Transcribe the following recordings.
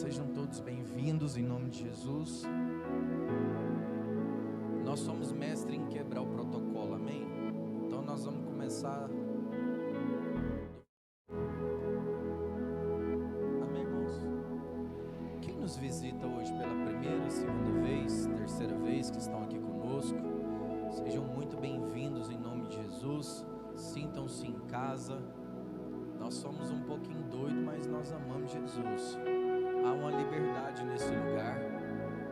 Sejam todos bem-vindos em nome de Jesus. Nós somos mestres em quebrar o protocolo, amém? Então nós vamos começar. Amém, irmãos? Quem nos visita hoje pela primeira, segunda vez, terceira vez que estão aqui conosco, sejam muito bem-vindos em nome de Jesus. Sintam-se em casa. Nós somos um pouquinho doidos, mas nós amamos Jesus. Há uma liberdade nesse lugar,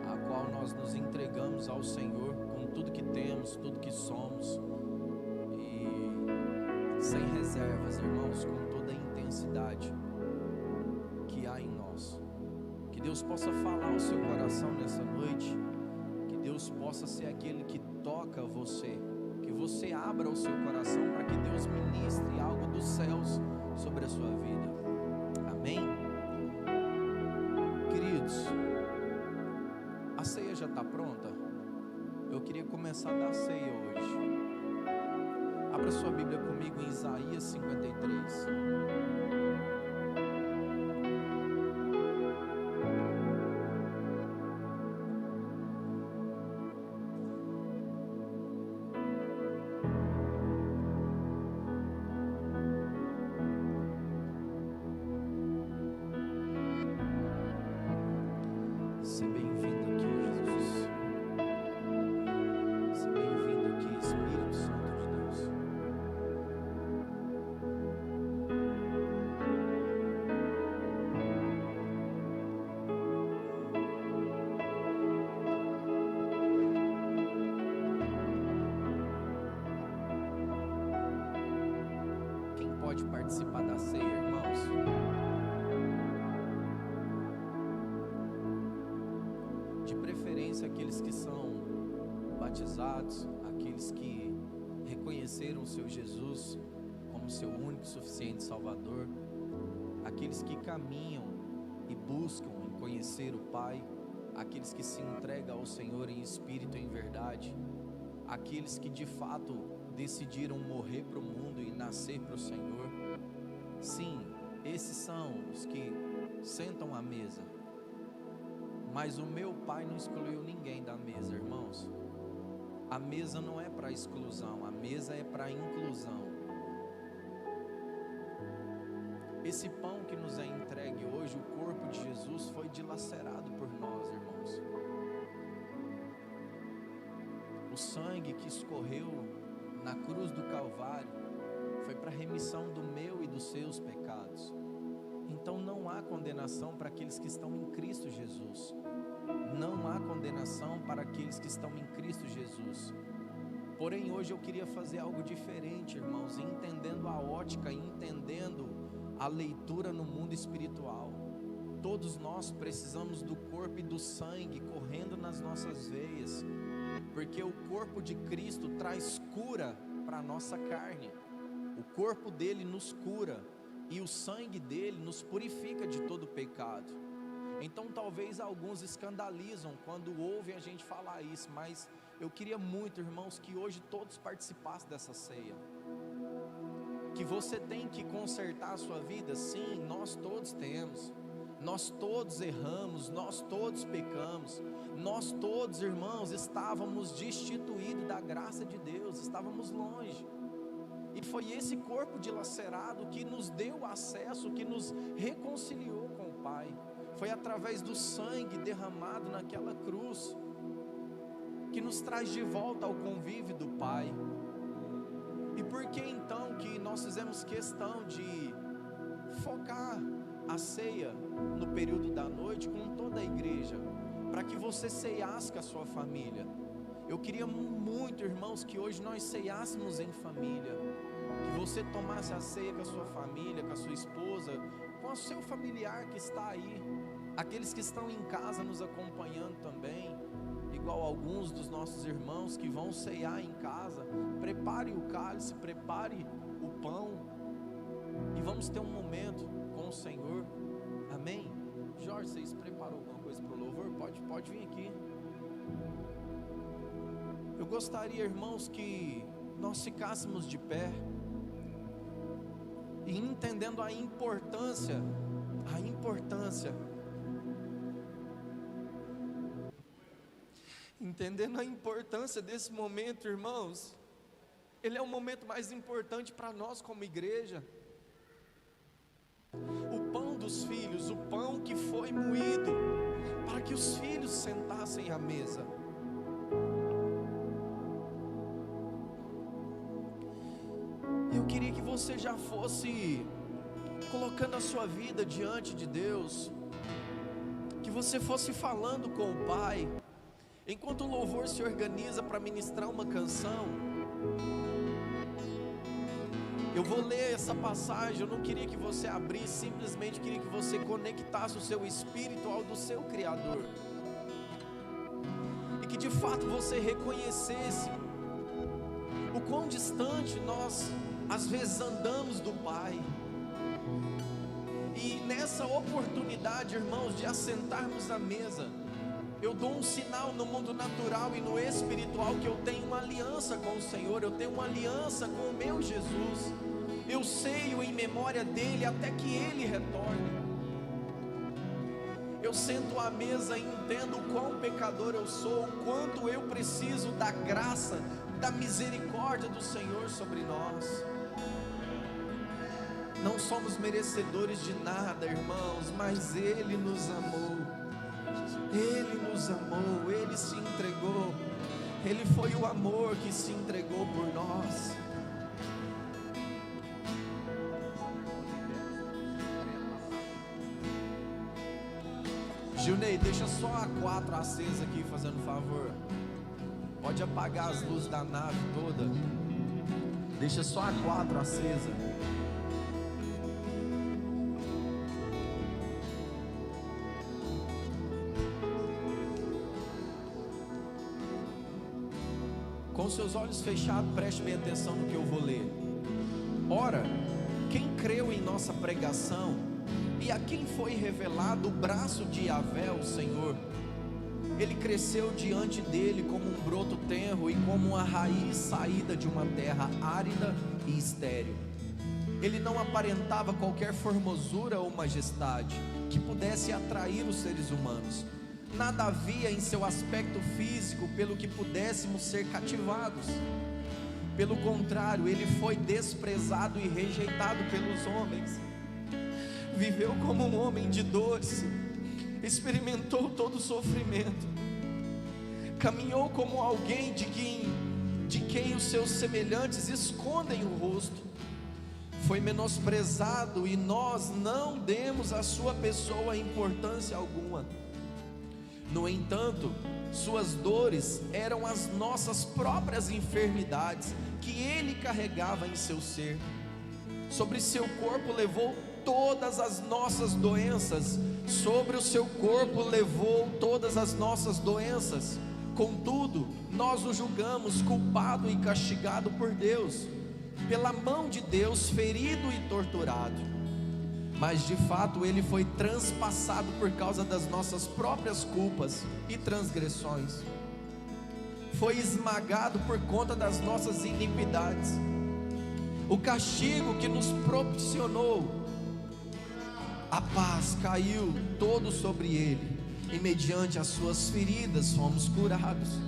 a qual nós nos entregamos ao Senhor com tudo que temos, tudo que somos, e sem reservas, irmãos, com toda a intensidade que há em nós. Que Deus possa falar ao seu coração nessa noite, que Deus possa ser aquele que toca você, que você abra o seu coração para que Deus ministre algo dos céus sobre a sua vida. Amém? Queridos, a ceia já está pronta? Eu queria começar a dar ceia hoje. Abra sua Bíblia comigo em Isaías 53. Pode participar da ceia, irmãos? De preferência aqueles que são batizados, aqueles que reconheceram o seu Jesus como seu único e suficiente Salvador, aqueles que caminham e buscam em conhecer o Pai, aqueles que se entregam ao Senhor em espírito e em verdade, aqueles que de fato decidiram morrer para o mundo e nascer para o Senhor. Sim, esses são os que sentam à mesa. Mas o meu Pai não excluiu ninguém da mesa, irmãos. A mesa não é para exclusão, a mesa é para inclusão. Esse pão que nos é entregue hoje, o corpo de Jesus, foi dilacerado por nós, irmãos. O sangue que escorreu na cruz do Calvário foi para a remissão do meu e dos seus pecados. Então não há condenação para aqueles que estão em Cristo Jesus. Não há condenação para aqueles que estão em Cristo Jesus. Porém hoje eu queria fazer algo diferente, irmãos, entendendo a ótica, entendendo a leitura no mundo espiritual. Todos nós precisamos do corpo e do sangue correndo nas nossas veias, porque o corpo de Cristo traz cura para a nossa carne. O corpo dele nos cura e o sangue dele nos purifica de todo pecado. Então talvez alguns escandalizam quando ouvem a gente falar isso, mas eu queria muito, irmãos, que hoje todos participassem dessa ceia. Que você tem que consertar a sua vida, sim, nós todos temos. Nós todos erramos, nós todos pecamos, nós todos, irmãos, estávamos destituídos da graça de Deus, estávamos longe. E foi esse corpo dilacerado que nos deu acesso, que nos reconciliou com o Pai. Foi através do sangue derramado naquela cruz que nos traz de volta ao convívio do Pai. E por que então que nós fizemos questão de focar a ceia no período da noite com toda a igreja, para que você ceiasse com a sua família? Eu queria muito, irmãos, que hoje nós ceiássemos em família, que você tomasse a ceia com a sua família, com a sua esposa, com o seu familiar que está aí, aqueles que estão em casa nos acompanhando também, igual alguns dos nossos irmãos que vão ceiar em casa. Prepare o cálice, prepare o pão, e vamos ter um momento com o Senhor. Amém? Jorge, vocês prepararam alguma coisa para o louvor? Pode vir aqui. Eu gostaria, irmãos, que nós ficássemos de pé e entendendo a importância Entendendo a importância desse momento, irmãos, ele é o momento mais importante para nós como igreja. O pão dos filhos, o pão que foi moído para que os filhos sentassem à mesa. Eu queria que você já fosse colocando a sua vida diante de Deus, que você fosse falando com o Pai, enquanto o louvor se organiza para ministrar uma canção. Eu vou ler essa passagem. Eu não queria que você abrisse, simplesmente queria que você conectasse o seu espírito ao do seu Criador, e que de fato você reconhecesse o quão distante nós às vezes andamos do Pai. E nessa oportunidade, irmãos, de assentarmos à mesa, eu dou um sinal no mundo natural e no espiritual que eu tenho uma aliança com o Senhor, eu tenho uma aliança com o meu Jesus. Eu ceio em memória dele até que ele retorne. Eu sento à mesa e entendo o quão pecador eu sou, o quanto eu preciso da graça, da misericórdia do Senhor sobre nós. Não somos merecedores de nada, irmãos, mas ele nos amou. Ele nos amou, ele se entregou. Ele foi o amor que se entregou por nós. Gilney, deixa só a 4 acesa aqui, fazendo favor. Pode apagar as luzes da nave toda. Deixa só a 4 acesa. Com seus olhos fechados, preste bem atenção no que eu vou ler. Ora, quem creu em nossa pregação, e a quem foi revelado o braço de Yahvé, o Senhor, ele cresceu diante dele como um broto tenro e como uma raiz saída de uma terra árida e estéril. Ele não aparentava qualquer formosura ou majestade que pudesse atrair os seres humanos. Nada havia em seu aspecto físico pelo que pudéssemos ser cativados. Pelo contrário, ele foi desprezado e rejeitado pelos homens. Viveu como um homem de dores, experimentou todo o sofrimento, caminhou como alguém de quem os seus semelhantes escondem o rosto. Foi menosprezado e nós não demos à sua pessoa importância alguma. No entanto, suas dores eram as nossas próprias enfermidades que ele carregava em seu ser. Sobre seu corpo levou todas as nossas doenças. Sobre o seu corpo levou todas as nossas doenças. Contudo, nós o julgamos culpado e castigado por Deus, pela mão de Deus ferido e torturado. Mas de fato ele foi transpassado por causa das nossas próprias culpas e transgressões. Foi esmagado por conta das nossas iniquidades. O castigo que nos proporcionou a paz caiu todo sobre ele, e mediante as suas feridas fomos curados.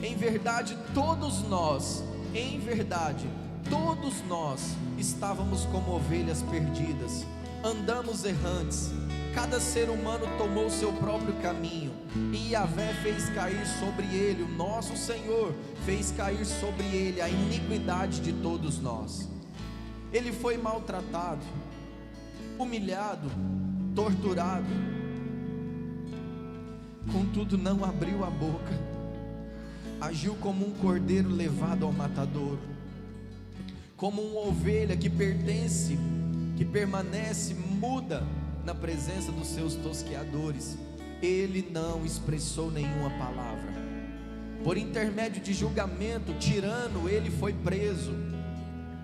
Em verdade, todos nós estávamos como ovelhas perdidas, andamos errantes, cada ser humano tomou seu próprio caminho, e Yahvé fez cair sobre ele, o nosso Senhor fez cair sobre ele a iniquidade de todos nós. Ele foi maltratado, humilhado, torturado, contudo não abriu a boca. Agiu como um cordeiro levado ao matadouro, como uma ovelha que permanece muda na presença dos seus tosqueadores. Ele não expressou nenhuma palavra. Por intermédio de julgamento tirano ele foi preso.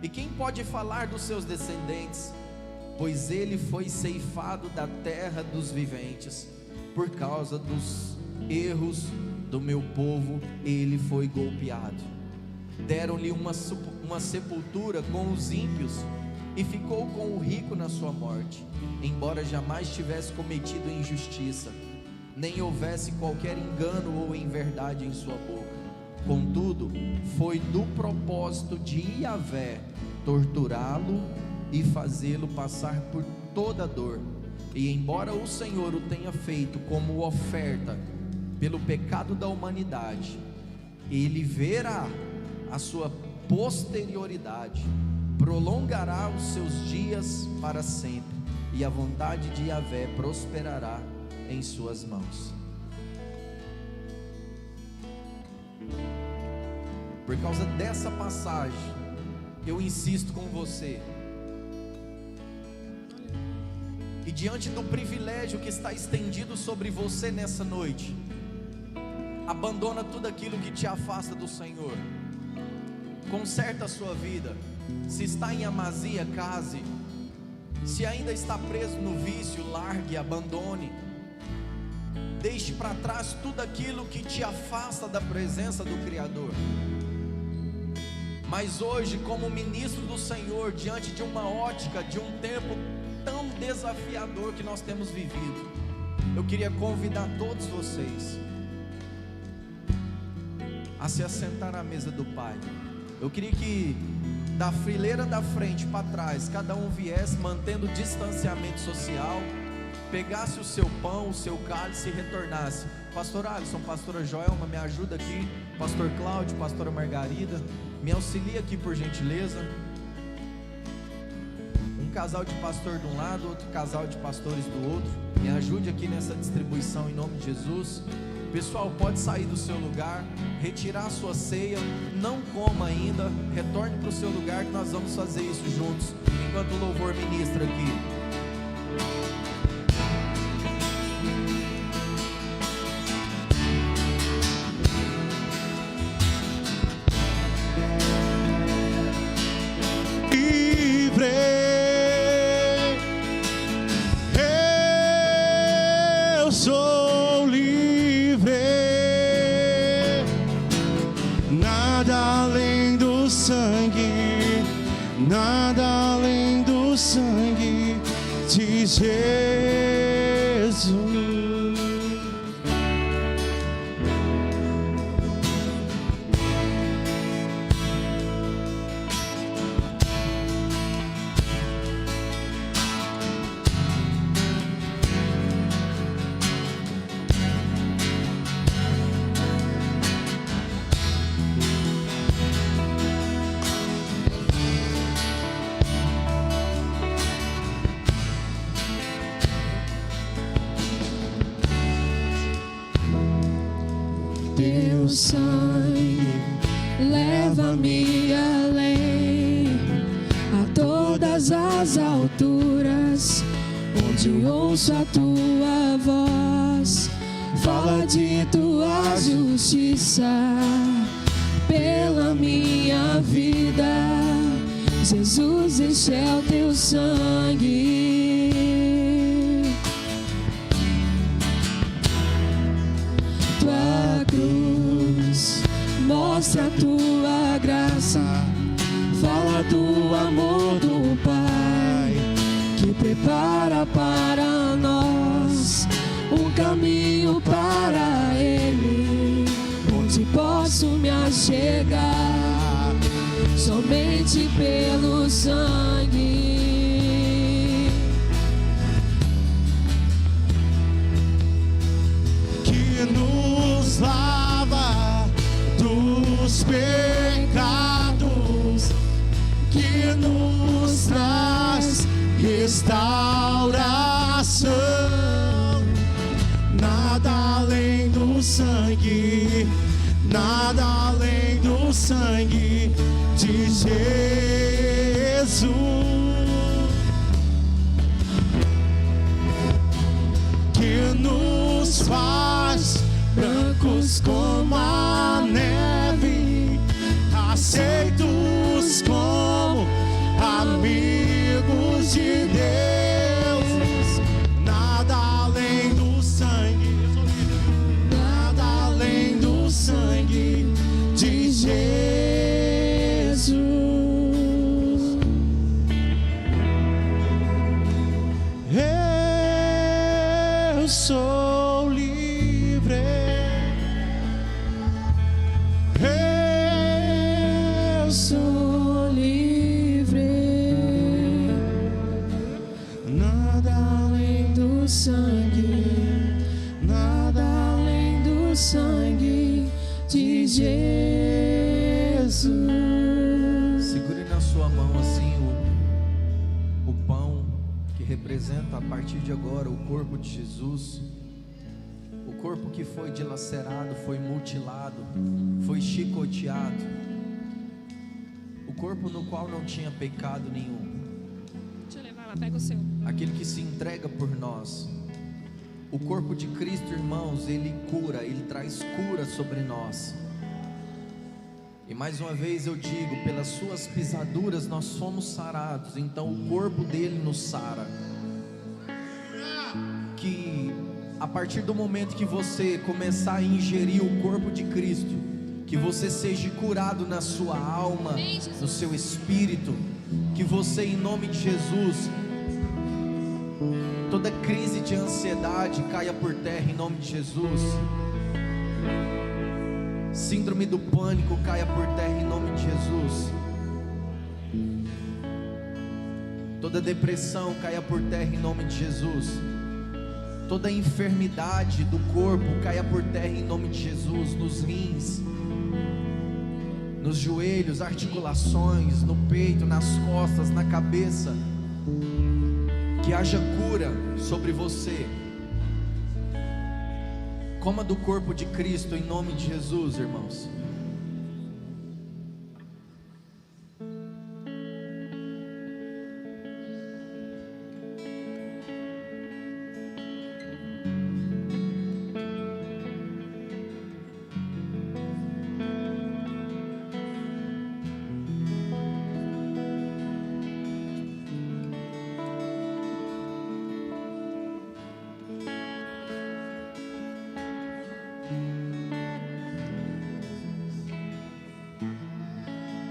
E quem pode falar dos seus descendentes? Pois ele foi ceifado da terra dos viventes. Por causa dos erros do meu povo ele foi golpeado. Deram-lhe uma sepultura com os ímpios, e ficou com o rico na sua morte, embora jamais tivesse cometido injustiça. nem houvesse qualquer engano ou inverdade em sua boca. Contudo, foi do propósito de Yahvé torturá-lo e fazê-lo passar por toda dor. E embora o Senhor o tenha feito como oferta pelo pecado da humanidade, ele verá a sua posterioridade, prolongará os seus dias para sempre, e a vontade de Yahvé prosperará em suas mãos. Por causa dessa passagem, eu insisto com você, e diante do privilégio que está estendido sobre você nessa noite, abandona tudo aquilo que te afasta do Senhor, conserta a sua vida. Se está em amasia, case. Se ainda está preso no vício, largue, abandone. Deixe para trás tudo aquilo que te afasta da presença do Criador. Mas hoje, como ministro do Senhor, diante de uma ótica, de um tempo tão desafiador que nós temos vivido, eu queria convidar todos vocês a se assentar à mesa do Pai. Eu queria que da fileira da frente para trás, cada um viesse mantendo o distanciamento social, pegasse o seu pão, o seu cálice e retornasse. Pastor Alisson, pastora Joelma, me ajuda aqui. Pastor Cláudio, pastora Margarida, me auxilia aqui por gentileza. Um casal de pastor de um lado, outro casal de pastores do outro. Me ajude aqui nessa distribuição em nome de Jesus. Pessoal, pode sair do seu lugar, retirar a sua ceia, não coma ainda, retorne para o seu lugar que nós vamos fazer isso juntos, enquanto o louvor ministra aqui. Nada além do sangue de Jesus. Teu sangue leva-me além, a todas as alturas, onde ouço a tua voz, fala de tua justiça pela minha vida. Jesus, este é o teu sangue. Tua cruz mostra a tua graça, fala do amor do Pai, que prepara para nós um caminho para Ele, onde posso me achegar somente pelo sangue. Que nos lava dos pecados, que nos traz restauração. Nada além do sangue, nada além do sangue de Jesus, que nos faz brancos como a neve, aceitos como amigos de Deus. Nada além do sangue, nada além do sangue de Jesus. Eu sou livre. do sangue, nada além do sangue de Jesus. Segure na sua mão assim o pão que representa a partir de agora o corpo de Jesus. O corpo que foi dilacerado, foi mutilado, foi chicoteado. O corpo no qual não tinha pecado nenhum. Deixa eu levar lá, pega o seu. Aquele que se entrega por nós. O corpo de Cristo, irmãos, ele cura, ele traz cura sobre nós. E mais uma vez eu digo, pelas suas pisaduras nós somos sarados. Então o corpo dele nos sara. Que a partir do momento que você começar a ingerir o corpo de Cristo, que você seja curado na sua alma, no seu espírito, que você, em nome de Jesus, toda crise de ansiedade caia por terra em nome de Jesus. Síndrome do pânico caia por terra em nome de Jesus. Toda depressão caia por terra em nome de Jesus. Toda enfermidade do corpo caia por terra em nome de Jesus. Nos rins, nos joelhos, articulações, no peito, nas costas, na cabeça. Que haja cura sobre você. Coma do corpo de Cristo em nome de Jesus, irmãos.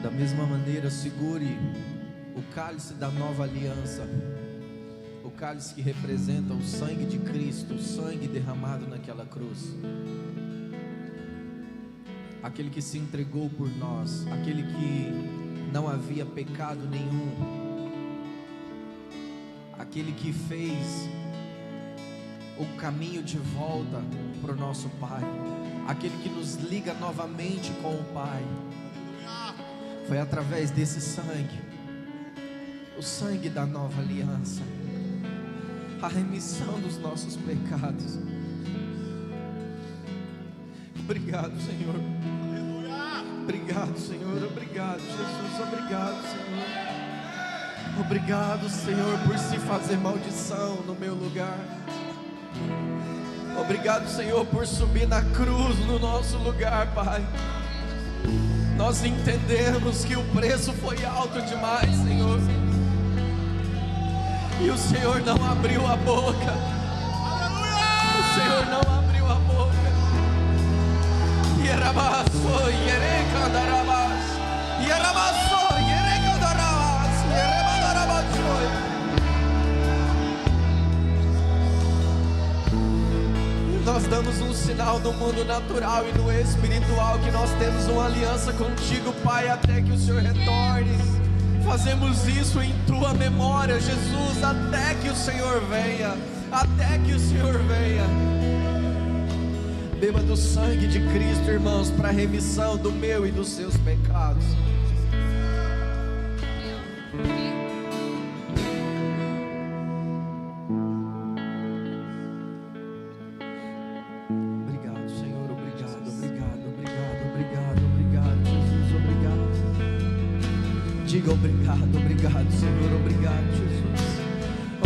Da mesma maneira, segure o cálice da nova aliança, o cálice que representa o sangue de Cristo, o sangue derramado naquela cruz, aquele que se entregou por nós, aquele que não havia pecado nenhum, aquele que fez o caminho de volta para o nosso Pai, aquele que nos liga novamente com o Pai. Foi através desse sangue, o sangue da nova aliança, a remissão dos nossos pecados. Obrigado, Senhor. Obrigado, Senhor. Obrigado, Jesus. Obrigado, Senhor. Obrigado, Senhor, por se fazer maldição no meu lugar. Obrigado, Senhor, por subir na cruz no nosso lugar, Pai. Nós entendemos que o preço foi alto demais, Senhor. E o Senhor não abriu a boca. O Senhor não abriu a boca. Yerabaso, yerekandarabas. Yerabaso, yerekandarabas. Yeremandarabasoi. Nós damos um sinal no mundo natural e no espiritual que nós temos uma aliança contigo, Pai, até que o Senhor retorne. Fazemos isso em tua memória, Jesus, até que o Senhor venha. Até que o Senhor venha. Beba do sangue de Cristo, irmãos, para a remissão do meu e dos seus pecados. Diga obrigado, obrigado, Senhor, obrigado, Jesus.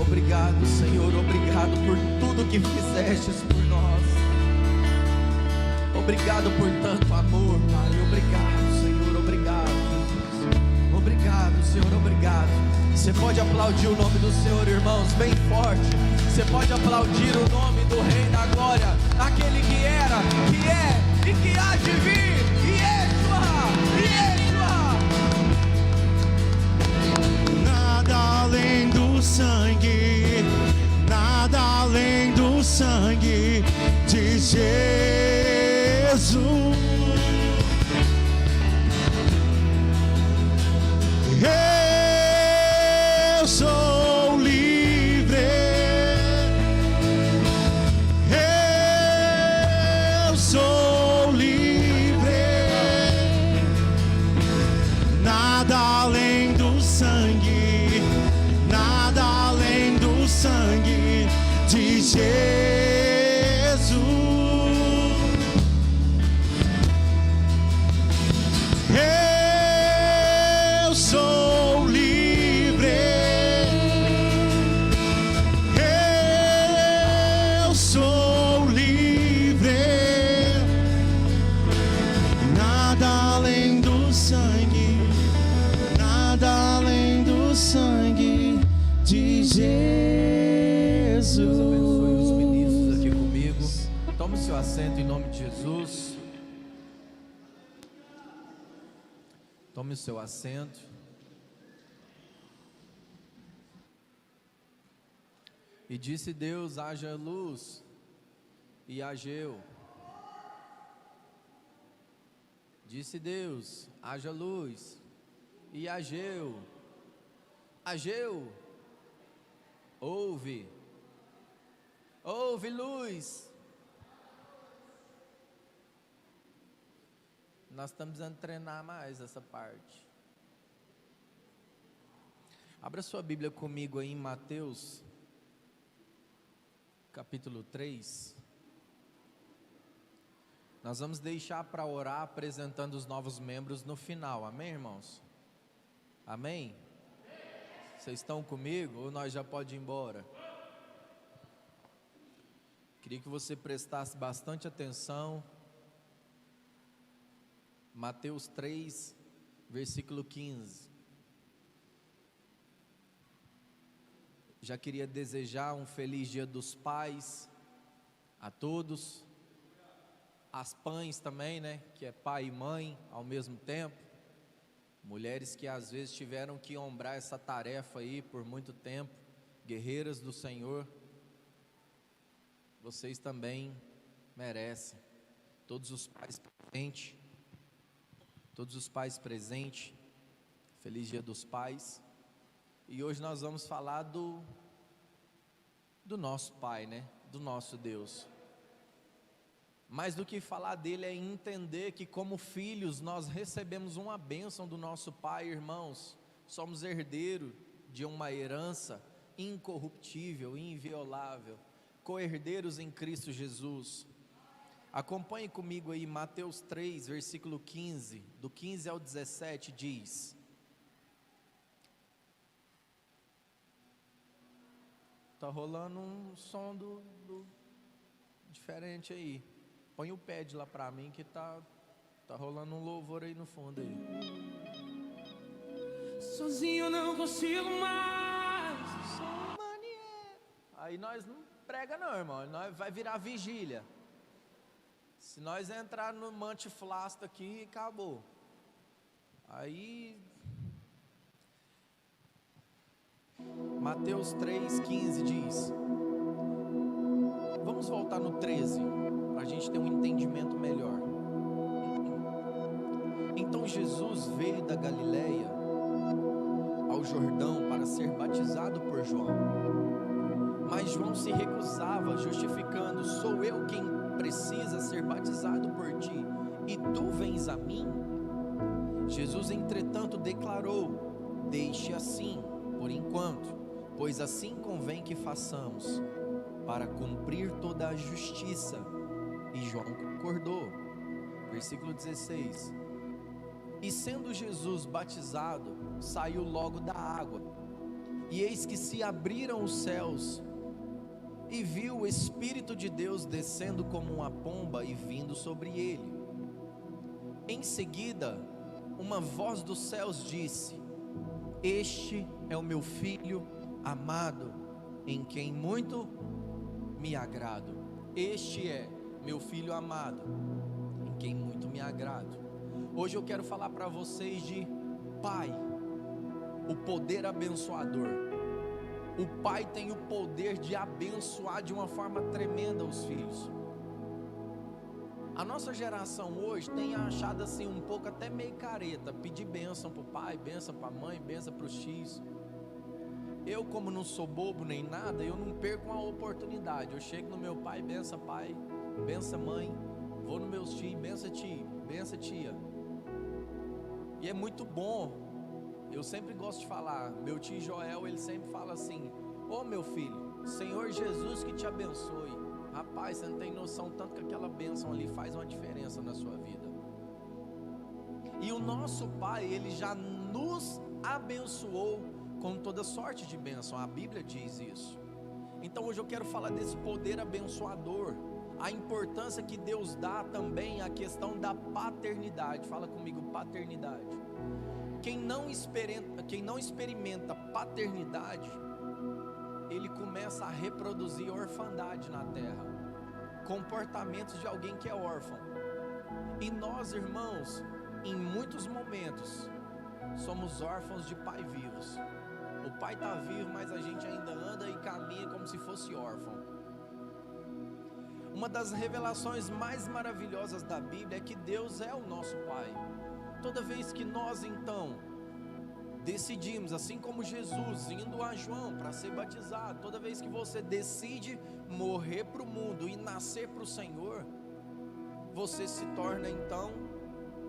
Obrigado, Senhor, obrigado por tudo que fizestes por nós. Obrigado por tanto amor, Pai. Obrigado, Senhor, obrigado, Jesus. Obrigado, Senhor, obrigado. Você pode aplaudir o nome do Senhor, irmãos, bem forte. Você pode aplaudir o nome do Rei da Glória, aquele que era, que é e que há de vir. Yeshua, Yeshua. Nada além do sangue, nada além do sangue de Jesus. Eu sou livre, Jesus. Eu sou livre. Eu sou livre. Nada além do sangue, nada além do sangue de Jesus. Deus abençoe os ministros aqui comigo. Tome seu assento em nome de Jesus. Tome o seu assento. E disse Deus: haja luz, e hageu. Disse Deus: haja luz, e hageu. Hageu. Houve luz. Nós estamos precisando treinar mais essa parte. Abra sua Bíblia comigo aí em Mateus, capítulo 3. Nós vamos deixar para orar apresentando os novos membros no final, amém, irmãos? Amém? Vocês estão comigo ou nós já pode ir embora? Queria que você prestasse bastante atenção. Mateus 3, versículo 15. Já queria desejar um feliz Dia dos Pais a todos. As pães também, né? Que é pai e mãe ao mesmo tempo. Mulheres que às vezes tiveram que ombrar essa tarefa aí por muito tempo. Guerreiras do Senhor. Vocês também merecem. Todos os pais presentes. Todos os pais presentes, feliz Dia dos Pais. E hoje nós vamos falar do nosso Pai, né? Do nosso Deus. Mais do que falar dele é entender que como filhos nós recebemos uma bênção do nosso Pai, irmãos. Somos herdeiros de uma herança incorruptível, inviolável, co-herdeiros em Cristo Jesus. Acompanhe comigo aí, Mateus 3, versículo 15, do 15 ao 17 diz: tá rolando um som diferente aí. Põe o pad lá pra mim que tá rolando um louvor aí no fundo aí. Sozinho eu não consigo mais. Aí nós não prega não, irmão, nós vai virar vigília. Se nós entrar no mantiflasto aqui, acabou. Aí, Mateus 3,15 diz. Vamos voltar no 13, para a gente ter um entendimento melhor. Então Jesus veio da Galileia ao Jordão para ser batizado por João. Mas João se recusava, justificando: sou eu quem precisa ser batizado por ti, e tu vens a mim? Jesus, entretanto, declarou: deixe assim, por enquanto, pois assim convém que façamos, para cumprir toda a justiça. E João concordou. Versículo 16. E sendo Jesus batizado, saiu logo da água, e eis que se abriram os céus, e viu o Espírito de Deus descendo como uma pomba e vindo sobre ele. Em seguida, uma voz dos céus disse: este é o meu filho amado, em quem muito me agrado. Este é meu filho amado, em quem muito me agrado. Hoje eu quero falar para vocês de Pai, o poder abençoador. O pai tem o poder de abençoar de uma forma tremenda os filhos. A nossa geração hoje tem achado assim um pouco até meio careta, pedir bênção para o pai, bênção para a mãe, bênção para os tios. Eu, como não sou bobo nem nada, eu não perco uma oportunidade. Eu chego no meu pai, benção pai, benção mãe, vou no meus tios, benção tio, benção tia. E é muito bom. Eu sempre gosto de falar, meu tio Joel, ele sempre fala assim: ô meu filho, Senhor Jesus que te abençoe. Rapaz, você não tem noção tanto que aquela bênção ali faz uma diferença na sua vida. E o nosso Pai, Ele já nos abençoou com toda sorte de bênção. A Bíblia diz isso. Então hoje eu quero falar desse poder abençoador, a importância que Deus dá também à questão da paternidade. Fala comigo, paternidade. Quem não experimenta paternidade, ele começa a reproduzir orfandade na terra, comportamentos de alguém que é órfão. E nós, irmãos, em muitos momentos somos órfãos de pai vivos. O pai está vivo, mas a gente ainda anda e caminha como se fosse órfão. Uma das revelações mais maravilhosas da Bíblia é que Deus é o nosso Pai. Toda vez que nós então decidimos, assim como Jesus indo a João para ser batizado, toda vez que você decide morrer para o mundo e nascer para o Senhor, você se torna então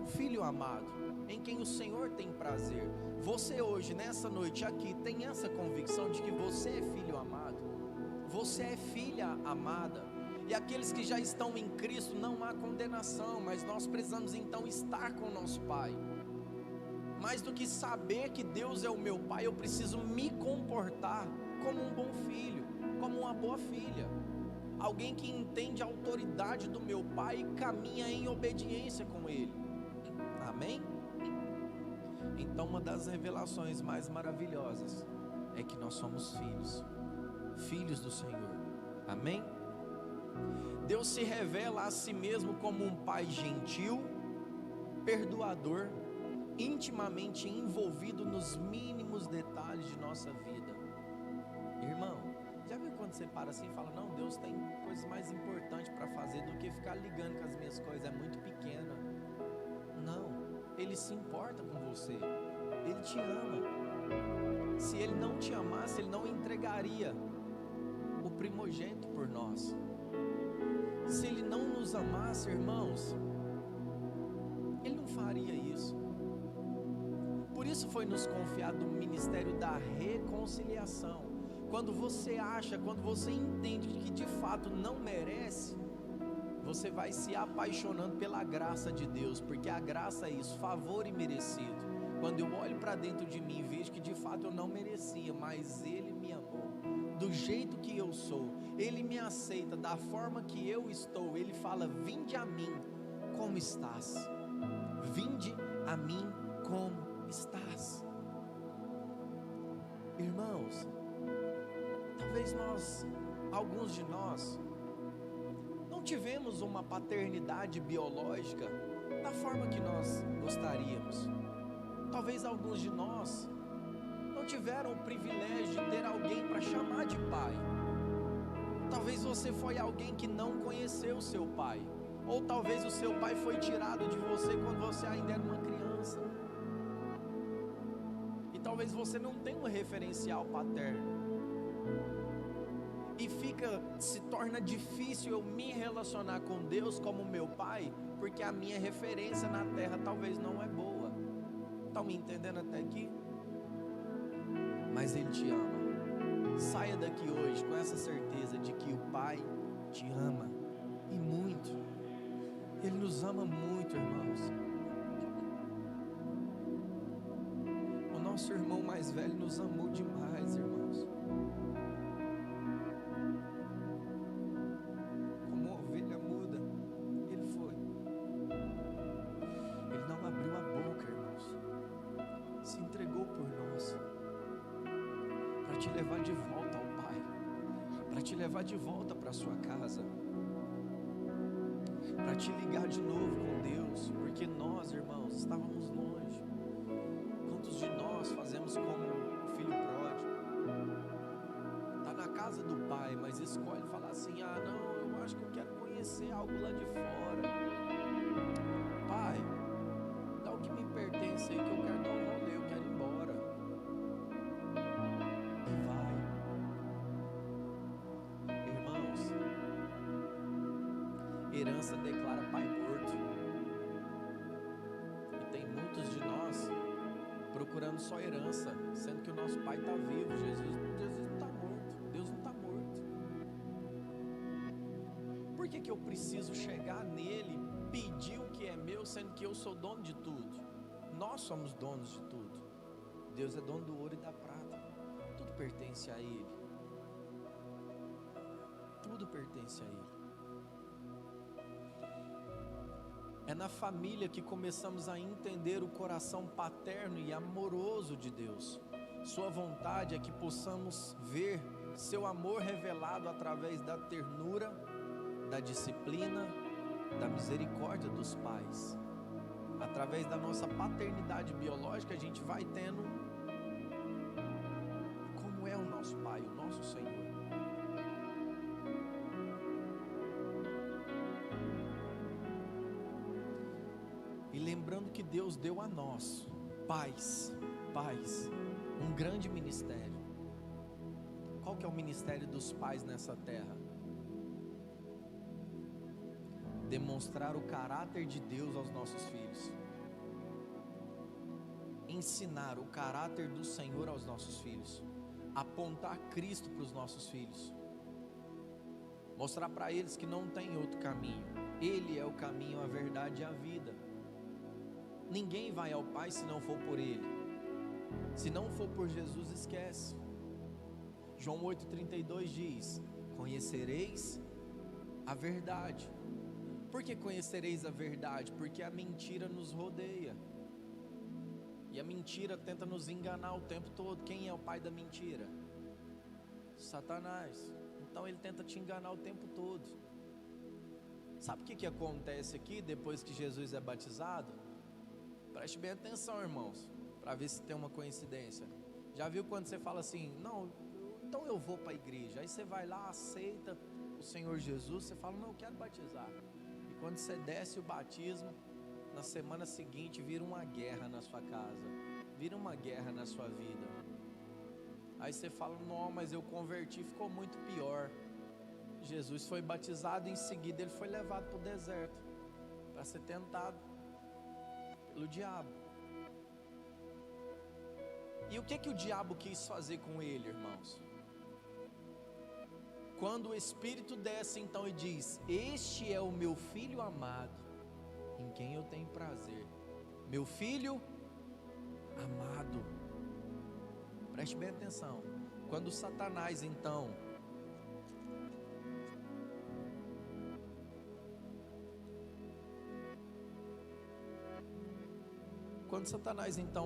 um filho amado, em quem o Senhor tem prazer. Você hoje, nessa noite aqui, tem essa convicção de que você é filho amado, você é filha amada. E aqueles que já estão em Cristo, não há condenação, mas nós precisamos então estar com o nosso Pai. Mais do que saber que Deus é o meu Pai, eu preciso me comportar como um bom filho, como uma boa filha, alguém que entende a autoridade do meu Pai e caminha em obediência com Ele. Amém? Então uma das revelações mais maravilhosas é que nós somos filhos do Senhor. Amém? Deus se revela a si mesmo como um Pai gentil, perdoador, intimamente envolvido nos mínimos detalhes de nossa vida. Irmão, já viu quando você para assim e fala, não, Deus tem coisas mais importantes para fazer do que ficar ligando que as minhas coisas é muito pequena. Não, Ele se importa com você, Ele te ama. Se Ele não te amasse, Ele não entregaria o primogênito por nós. Se Ele não nos amasse, irmãos, Ele não faria isso. Por isso foi nos confiado o ministério da reconciliação. Quando você acha, quando você entende que de fato não merece, você vai se apaixonando pela graça de Deus, porque a graça é isso, favor imerecido. Quando eu olho para dentro de mim e vejo que de fato eu não merecia, mas Ele me amou, do jeito que eu sou, Ele me aceita da forma que eu estou. Ele fala, vinde a mim como estás, vinde a mim como estás. Irmãos, talvez alguns de nós não tivemos uma paternidade biológica da forma que nós gostaríamos. Talvez alguns de nós não tiveram o privilégio de ter alguém para chamar de pai. Talvez você foi alguém que não conheceu o seu pai, ou talvez o seu pai foi tirado de você quando você ainda era uma criança, e talvez você não tenha um referencial paterno, e se torna difícil eu me relacionar com Deus como meu pai, porque a minha referência na terra talvez não é boa. Estão me entendendo até aqui? Mas Ele te ama. Saia daqui hoje com essa certeza de que o Pai te ama, e muito. Ele nos ama muito, irmãos. O nosso irmão mais velho nos amou demais, irmãos. Como ovelha muda, Ele foi. Ele não abriu a boca, irmãos. Se entregou por nós, para te levar de volta ao Pai, para te levar de volta para sua casa, para te ligar de novo com Deus, porque nós, irmãos, estávamos longe. Quantos de nós fazemos como o filho pródigo? Está na casa do Pai, mas escolhe falar assim, não, eu acho que eu quero conhecer algo lá de fora. Pai, dá o que me pertence aí, que eu quero dar um rolê, eu quero ir embora. E vai. Irmãos, herança declara pai morto. E tem muitos de nós procurando só herança, sendo que o nosso pai está vivo. Jesus não está morto, Deus não está morto. que eu preciso chegar nele, pedir o que é meu, sendo que eu sou dono de tudo? Nós somos donos de tudo. Deus é dono do ouro e da prata. Tudo pertence a Ele. Tudo pertence a Ele. É na família que começamos a entender o coração paterno e amoroso de Deus. Sua vontade é que possamos ver seu amor revelado através da ternura, da disciplina, da misericórdia dos pais. Através da nossa paternidade biológica, a gente vai tendo como é o nosso Pai, o nosso Senhor. E lembrando que Deus deu a nós, pais, um grande ministério. Qual que é o ministério dos pais nessa terra? Demonstrar o caráter de Deus aos nossos filhos. Ensinar o caráter do Senhor aos nossos filhos. Apontar Cristo para os nossos filhos. Mostrar para eles que não tem outro caminho. Ele é o caminho, a verdade e a vida. Ninguém vai ao Pai se não for por Ele. Se não for por Jesus, esquece. João 8,32 diz: conhecereis a verdade. Por que conhecereis a verdade? Porque a mentira nos rodeia. E a mentira tenta nos enganar o tempo todo. Quem é o pai da mentira? Satanás. Então ele tenta te enganar o tempo todo. Sabe o que acontece aqui depois que Jesus é batizado? Preste bem atenção, irmãos, para ver se tem uma coincidência. Já viu quando você fala assim: não, então eu vou para a igreja. Aí você vai lá, aceita o Senhor Jesus. Você fala: não, eu quero batizar. E quando você desce o batismo, na semana seguinte vira uma guerra na sua casa, vira uma guerra na sua vida. Aí você fala: não, mas eu converti, ficou muito pior. Jesus foi batizado, em seguida ele foi levado para o deserto para ser tentado pelo diabo. E o que o diabo quis fazer com ele, irmãos? Quando o Espírito desce então e diz: este é o meu filho amado, em quem eu tenho prazer. Meu filho amado. Preste bem atenção. Quando Satanás então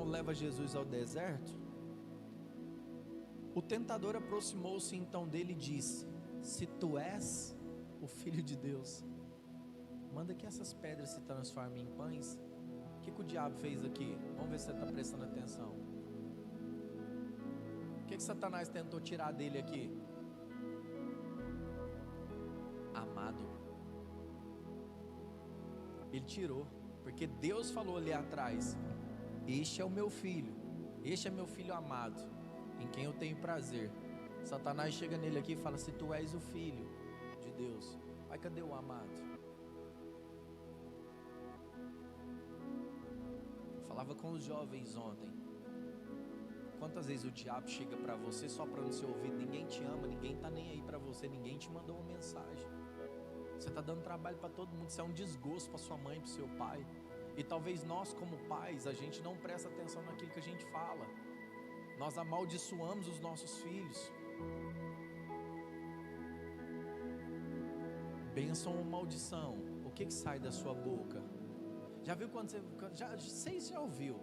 leva Jesus ao deserto, o tentador aproximou-se então dele e disse: se tu és o Filho de Deus, manda que essas pedras se transformem em pães. O que o diabo fez aqui? Vamos ver se você está prestando atenção. O que Satanás tentou tirar dele aqui? Amado. Ele tirou, porque Deus falou ali atrás: este é o meu filho, este é meu filho amado, em quem eu tenho prazer. Satanás chega nele aqui e fala: se tu és o filho de Deus, mas cadê o amado? Eu falava com os jovens ontem. Quantas vezes o diabo chega para você só para no seu ouvido: ninguém te ama, ninguém está nem aí para você, ninguém te mandou uma mensagem, você está dando trabalho para todo mundo, você é um desgosto para sua mãe, para o seu pai. E talvez nós como pais, a gente não presta atenção naquilo que a gente fala. Nós amaldiçoamos os nossos filhos. Bênção ou maldição, o que sai da sua boca? Já viu quando você... Vocês já ouviu: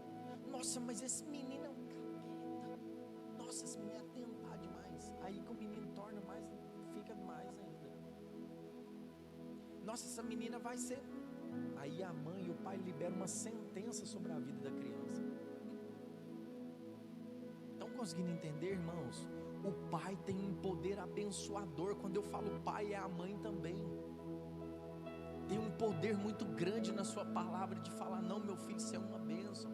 nossa, mas esse menino é um capeta. Nossa, esse menino é atentado demais. Aí que o menino torna mais, fica mais ainda. Nossa, essa menina vai ser... Aí a mãe e o pai liberam uma sentença sobre a vida da criança. Estão conseguindo entender, irmãos? O pai tem um poder abençoador. Quando eu falo pai, é a mãe também. Tem um poder muito grande na sua palavra de falar: não, meu filho, isso é uma bênção.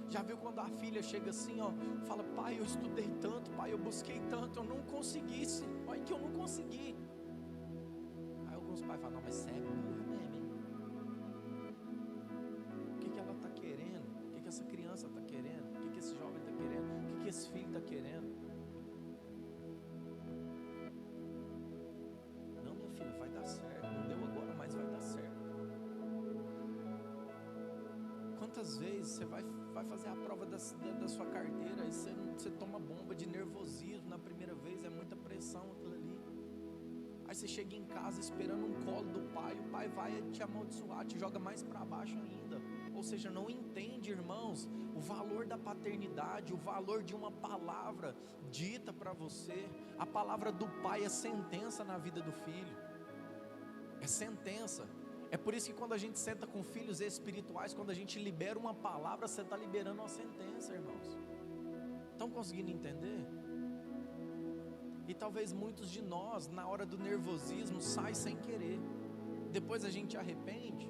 Já viu quando a filha chega assim, ó, fala: pai, eu estudei tanto, pai, eu busquei tanto, eu não consegui, olha que eu não consegui. Aí alguns pais falam: não, mas você é burra mesmo, hein? O que ela está querendo? O que essa criança está querendo? O que esse jovem está querendo? O que esse filho está querendo? Não, minha filha, vai dar certo. Não deu agora, Quantas vezes você vai fazer a prova da sua carteira e você toma bomba de nervosismo na primeira vez, é muita pressão aquilo ali. Aí você chega em casa esperando um colo do pai, o pai vai te amaldiçoar, te joga mais para baixo ainda. Ou seja, não entende, irmãos, o valor da paternidade, o valor de uma palavra dita para você. A palavra do pai é sentença na vida do filho, é sentença. É por isso que quando a gente senta com filhos espirituais, quando a gente libera uma palavra, você está liberando uma sentença, irmãos. Estão conseguindo entender? E talvez muitos de nós, na hora do nervosismo, saem sem querer. Depois a gente arrepende,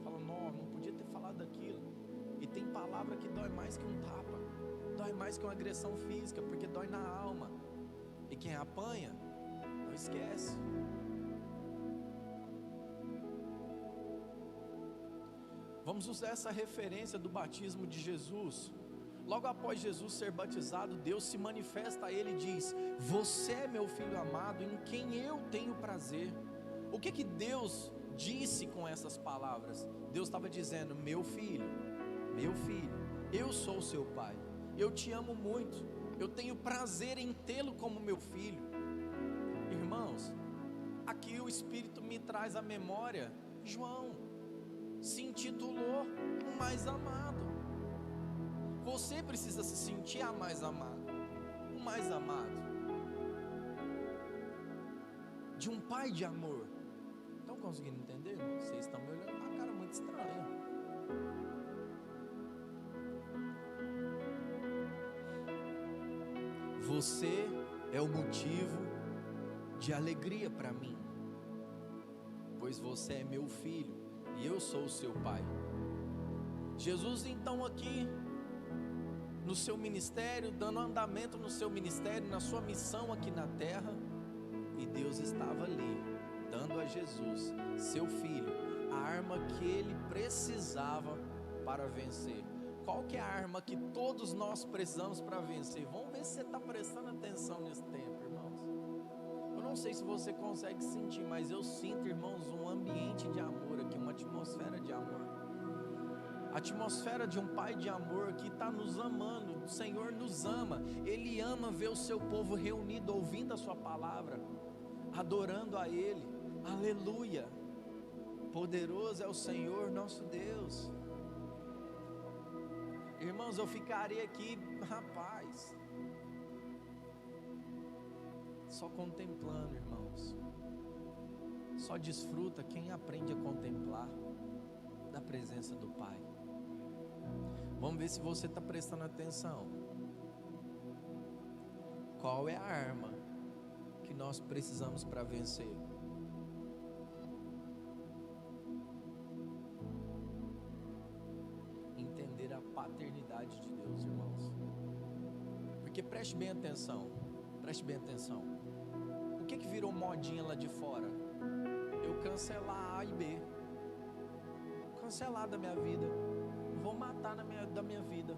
fala, não podia ter falado aquilo. E tem palavra que dói mais que um tapa, dói mais que uma agressão física, porque dói na alma. E quem apanha, não esquece. Vamos usar essa referência do batismo de Jesus. Logo após Jesus ser batizado, Deus se manifesta a ele e diz: você é meu filho amado, em quem eu tenho prazer. O que Deus disse com essas palavras? Deus estava dizendo: meu filho, eu sou seu pai, eu te amo muito, eu tenho prazer em tê-lo como meu filho. Irmãos, aqui o Espírito me traz à memória, João se intitulou o mais amado. Você precisa se sentir a mais amado, o mais amado de um pai de amor. Estão conseguindo entender, irmão? Vocês estão me olhando com uma cara muito estranha. Você é o motivo de alegria para mim, pois você é meu filho e eu sou o seu pai. Jesus então aqui no seu ministério, dando andamento no seu ministério, na sua missão aqui na terra, e Deus estava ali, dando a Jesus, seu filho, a arma que ele precisava para vencer. Qual que é a arma que todos nós precisamos para vencer? Vamos ver se você está prestando atenção nesse tempo, irmãos. Eu não sei se você consegue sentir, mas eu sinto, irmãos, um ambiente de amor aqui, uma atmosfera de amor. A atmosfera de um pai de amor que está nos amando. O Senhor nos ama, Ele ama ver o seu povo reunido, ouvindo a sua palavra, adorando a Ele. Aleluia, poderoso é o Senhor nosso Deus. Irmãos, eu ficarei aqui, rapaz, só contemplando, irmãos. Só desfruta quem aprende a contemplar da presença do Pai. Vamos ver se você está prestando atenção. Qual é a arma que nós precisamos para vencer? Entender a paternidade de Deus, irmãos. Porque preste bem atenção. Preste bem atenção. O que virou modinha lá de fora? Eu cancelar A e B. Cancelar da minha vida. Vou matar da minha vida.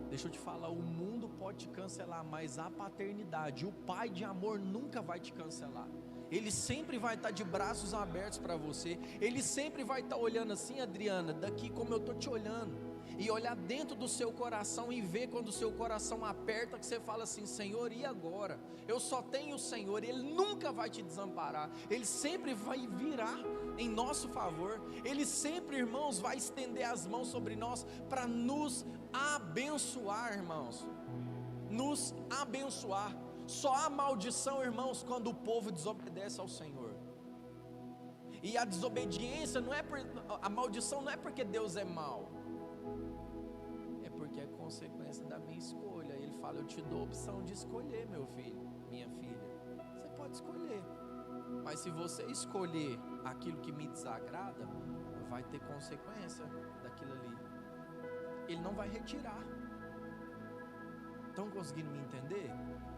Deixa eu te falar, o mundo pode te cancelar, mas a paternidade, o pai de amor nunca vai te cancelar. Ele sempre vai estar de braços abertos para você. Ele sempre vai estar olhando assim, Adriana, daqui como eu estou te olhando, e olhar dentro do seu coração e ver quando o seu coração aperta, que você fala assim: Senhor, e agora? Eu só tenho o Senhor. Ele nunca vai te desamparar. Ele sempre vai virar em nosso favor. Ele sempre, irmãos, vai estender as mãos sobre nós para nos abençoar, irmãos. Nos abençoar. Só há maldição, irmãos, quando o povo desobedece ao Senhor. E a desobediência não é a maldição não é porque Deus é mau, é porque é consequência da minha escolha. Ele fala: eu te dou a opção de escolher, meu filho, minha filha. Você pode escolher, mas se você escolher aquilo que me desagrada, vai ter consequência daquilo ali. Ele não vai retirar. Estão conseguindo me entender?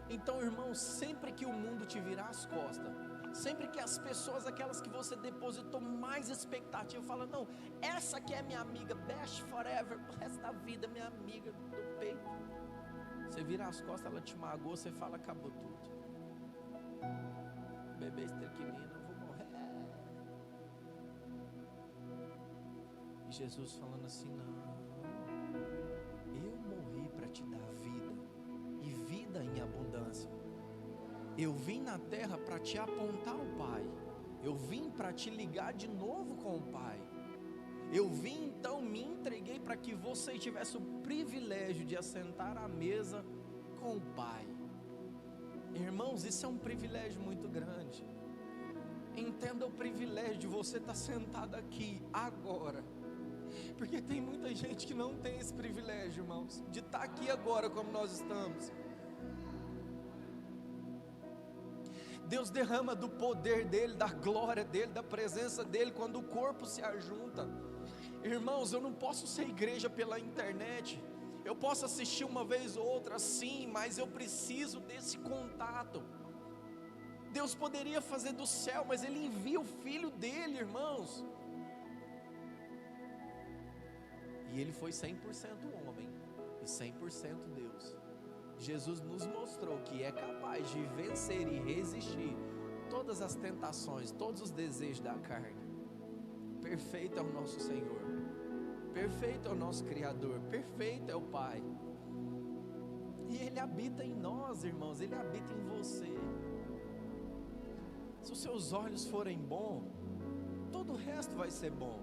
Então, irmãos, sempre que o mundo te virar as costas, sempre que as pessoas, aquelas que você depositou mais expectativa, falam: não, essa aqui é minha amiga, best forever, o resto da vida, minha amiga do peito. Você vira as costas, ela te magoou, você fala: acabou tudo. Bebê esterquinina, eu vou morrer. E Jesus falando assim: não, eu morri para te dar vida, e vida em abundância. Eu vim na terra para te apontar o Pai. Eu vim para te ligar de novo com o Pai. Eu vim, então me entreguei para que você tivesse o privilégio de assentar à mesa com o Pai. Irmãos, isso é um privilégio muito grande. Entenda o privilégio de você estar sentado aqui agora, porque tem muita gente que não tem esse privilégio, irmãos, de estar aqui agora como nós estamos. Deus derrama do poder dele, da glória dele, da presença dele, quando o corpo se ajunta. Irmãos, eu não posso ser igreja pela internet. Eu posso assistir uma vez ou outra, sim, mas eu preciso desse contato. Deus poderia fazer do céu, mas Ele envia o Filho dele, irmãos. E Ele foi 100% homem e 100% Deus. Jesus nos mostrou que é capaz de vencer e resistir todas as tentações, todos os desejos da carne. Perfeito é o nosso Senhor, perfeito é o nosso Criador, perfeito é o Pai. E Ele habita em nós, irmãos, Ele habita em você. Se os seus olhos forem bons, todo o resto vai ser bom.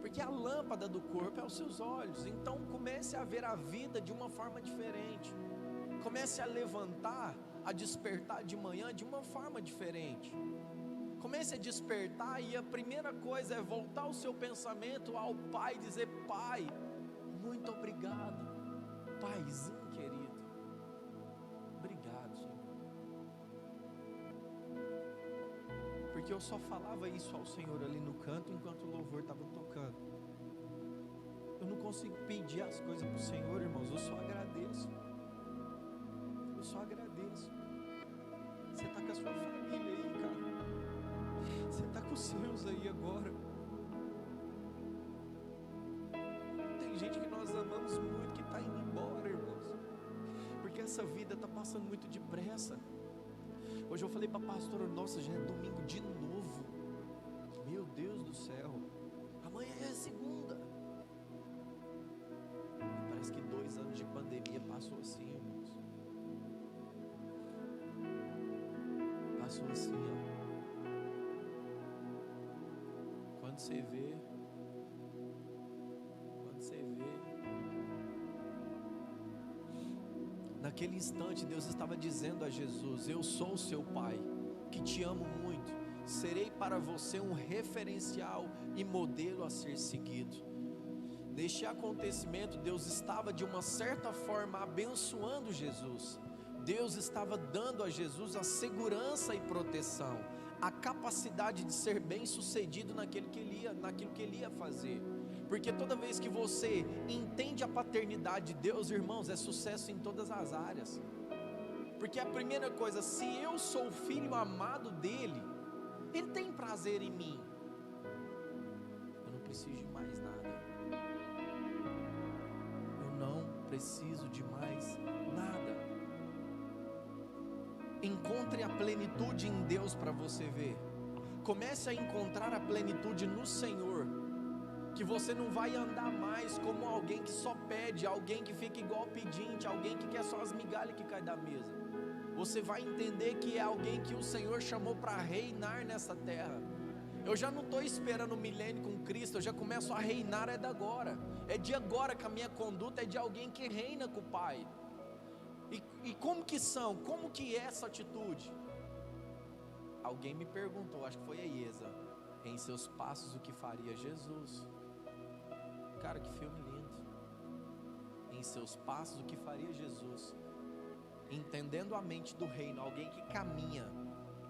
Porque a lâmpada do corpo é os seus olhos. Então comece a ver a vida de uma forma diferente. Comece a levantar, a despertar de manhã de uma forma diferente. Comece a despertar e a primeira coisa é voltar o seu pensamento ao Pai e dizer: Pai, muito obrigado, Paizinho querido, obrigado, Senhor. Porque eu só falava isso ao Senhor ali no canto enquanto o louvor estava tocando. Eu não consigo pedir as coisas para o Senhor, irmãos, eu só agradeço. Eu só agradeço. Você está com a sua família aí, cara. Você está com os seus aí agora. Tem gente que nós amamos muito que está indo embora, irmãos, porque essa vida está passando muito depressa. Hoje eu falei para a pastora: nossa, já é domingo de novo. Meu Deus do céu, amanhã é segunda. E parece que 2 anos de pandemia passou assim, irmãos. Passou assim, ó. Quando você vê, naquele instante Deus estava dizendo a Jesus: eu sou o seu Pai, que te amo muito, serei para você um referencial e modelo a ser seguido. Neste acontecimento, Deus estava de uma certa forma abençoando Jesus. Deus estava dando a Jesus a segurança e proteção, a capacidade de ser bem sucedido naquilo que ele ia fazer. Porque toda vez que você entende a paternidade de Deus, irmãos, é sucesso em todas as áreas. Porque a primeira coisa, se eu sou o filho amado dele, ele tem prazer em mim, eu não preciso de mais nada. Eu não preciso de mais nada. Encontre a plenitude em Deus para você ver. Comece a encontrar a plenitude no Senhor, que você não vai andar mais como alguém que só pede, alguém que fica igual pedinte, alguém que quer só as migalhas que caem da mesa. Você vai entender que é alguém que o Senhor chamou para reinar nessa terra. Eu já não estou esperando o milênio com Cristo, eu já começo a reinar é de agora. É de agora que a minha conduta é de alguém que reina com o Pai. E como que é essa atitude? Alguém me perguntou, acho que foi a Iesa: em seus passos o que faria Jesus? Cara, que filme lindo. Em seus passos o que faria Jesus? Entendendo a mente do reino, alguém que caminha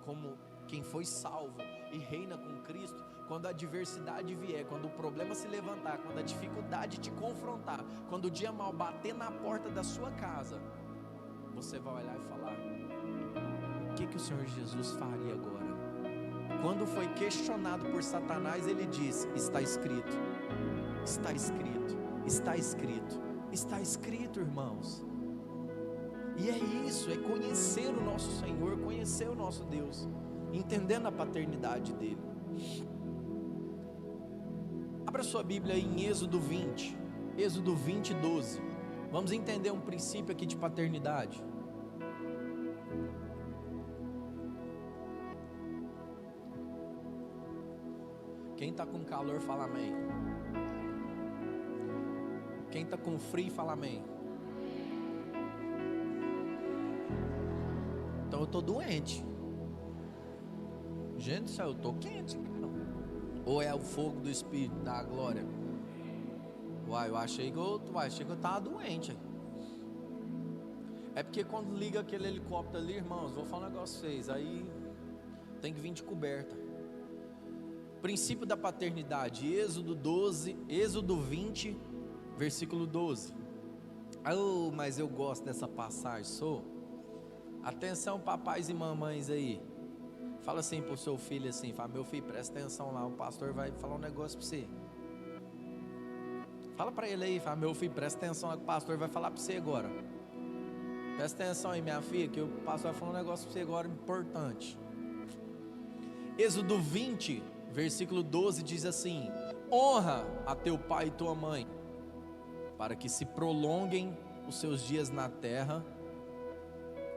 como quem foi salvo e reina com Cristo. Quando a adversidade vier, quando o problema se levantar, quando a dificuldade te confrontar, quando o dia mal bater na porta da sua casa, você vai olhar e falar: o que o Senhor Jesus faria agora? Quando foi questionado por Satanás, ele disse: está escrito, está escrito, está escrito, está escrito, irmãos. E é isso, é conhecer o nosso Senhor, conhecer o nosso Deus, entendendo a paternidade dele. Abra sua Bíblia aí em Êxodo 20, Êxodo 20, 12. Vamos entender um princípio aqui de paternidade. Quem está com calor, fala amém. Quem está com frio, fala amém. Então eu estou doente. Gente do céu, eu estou quente. Ou é o fogo do Espírito, da glória? Uai, eu achei que eu estava doente. É porque quando liga aquele helicóptero ali, irmãos, vou falar um negócio pra vocês, aí tem que vir de coberta. Princípio da paternidade, Êxodo 20, versículo 12. Oh, mas eu gosto dessa passagem, Atenção, papais e mamães aí. Fala assim pro seu filho assim, fala: meu filho, presta atenção lá, o pastor vai falar um negócio para você. Fala para ele aí, fala: meu filho, presta atenção lá, que o pastor vai falar para você agora. Presta atenção aí, minha filha, que o pastor vai falar um negócio para você agora importante. Êxodo 20, versículo 12 diz assim: honra a teu pai e tua mãe, para que se prolonguem os seus dias na terra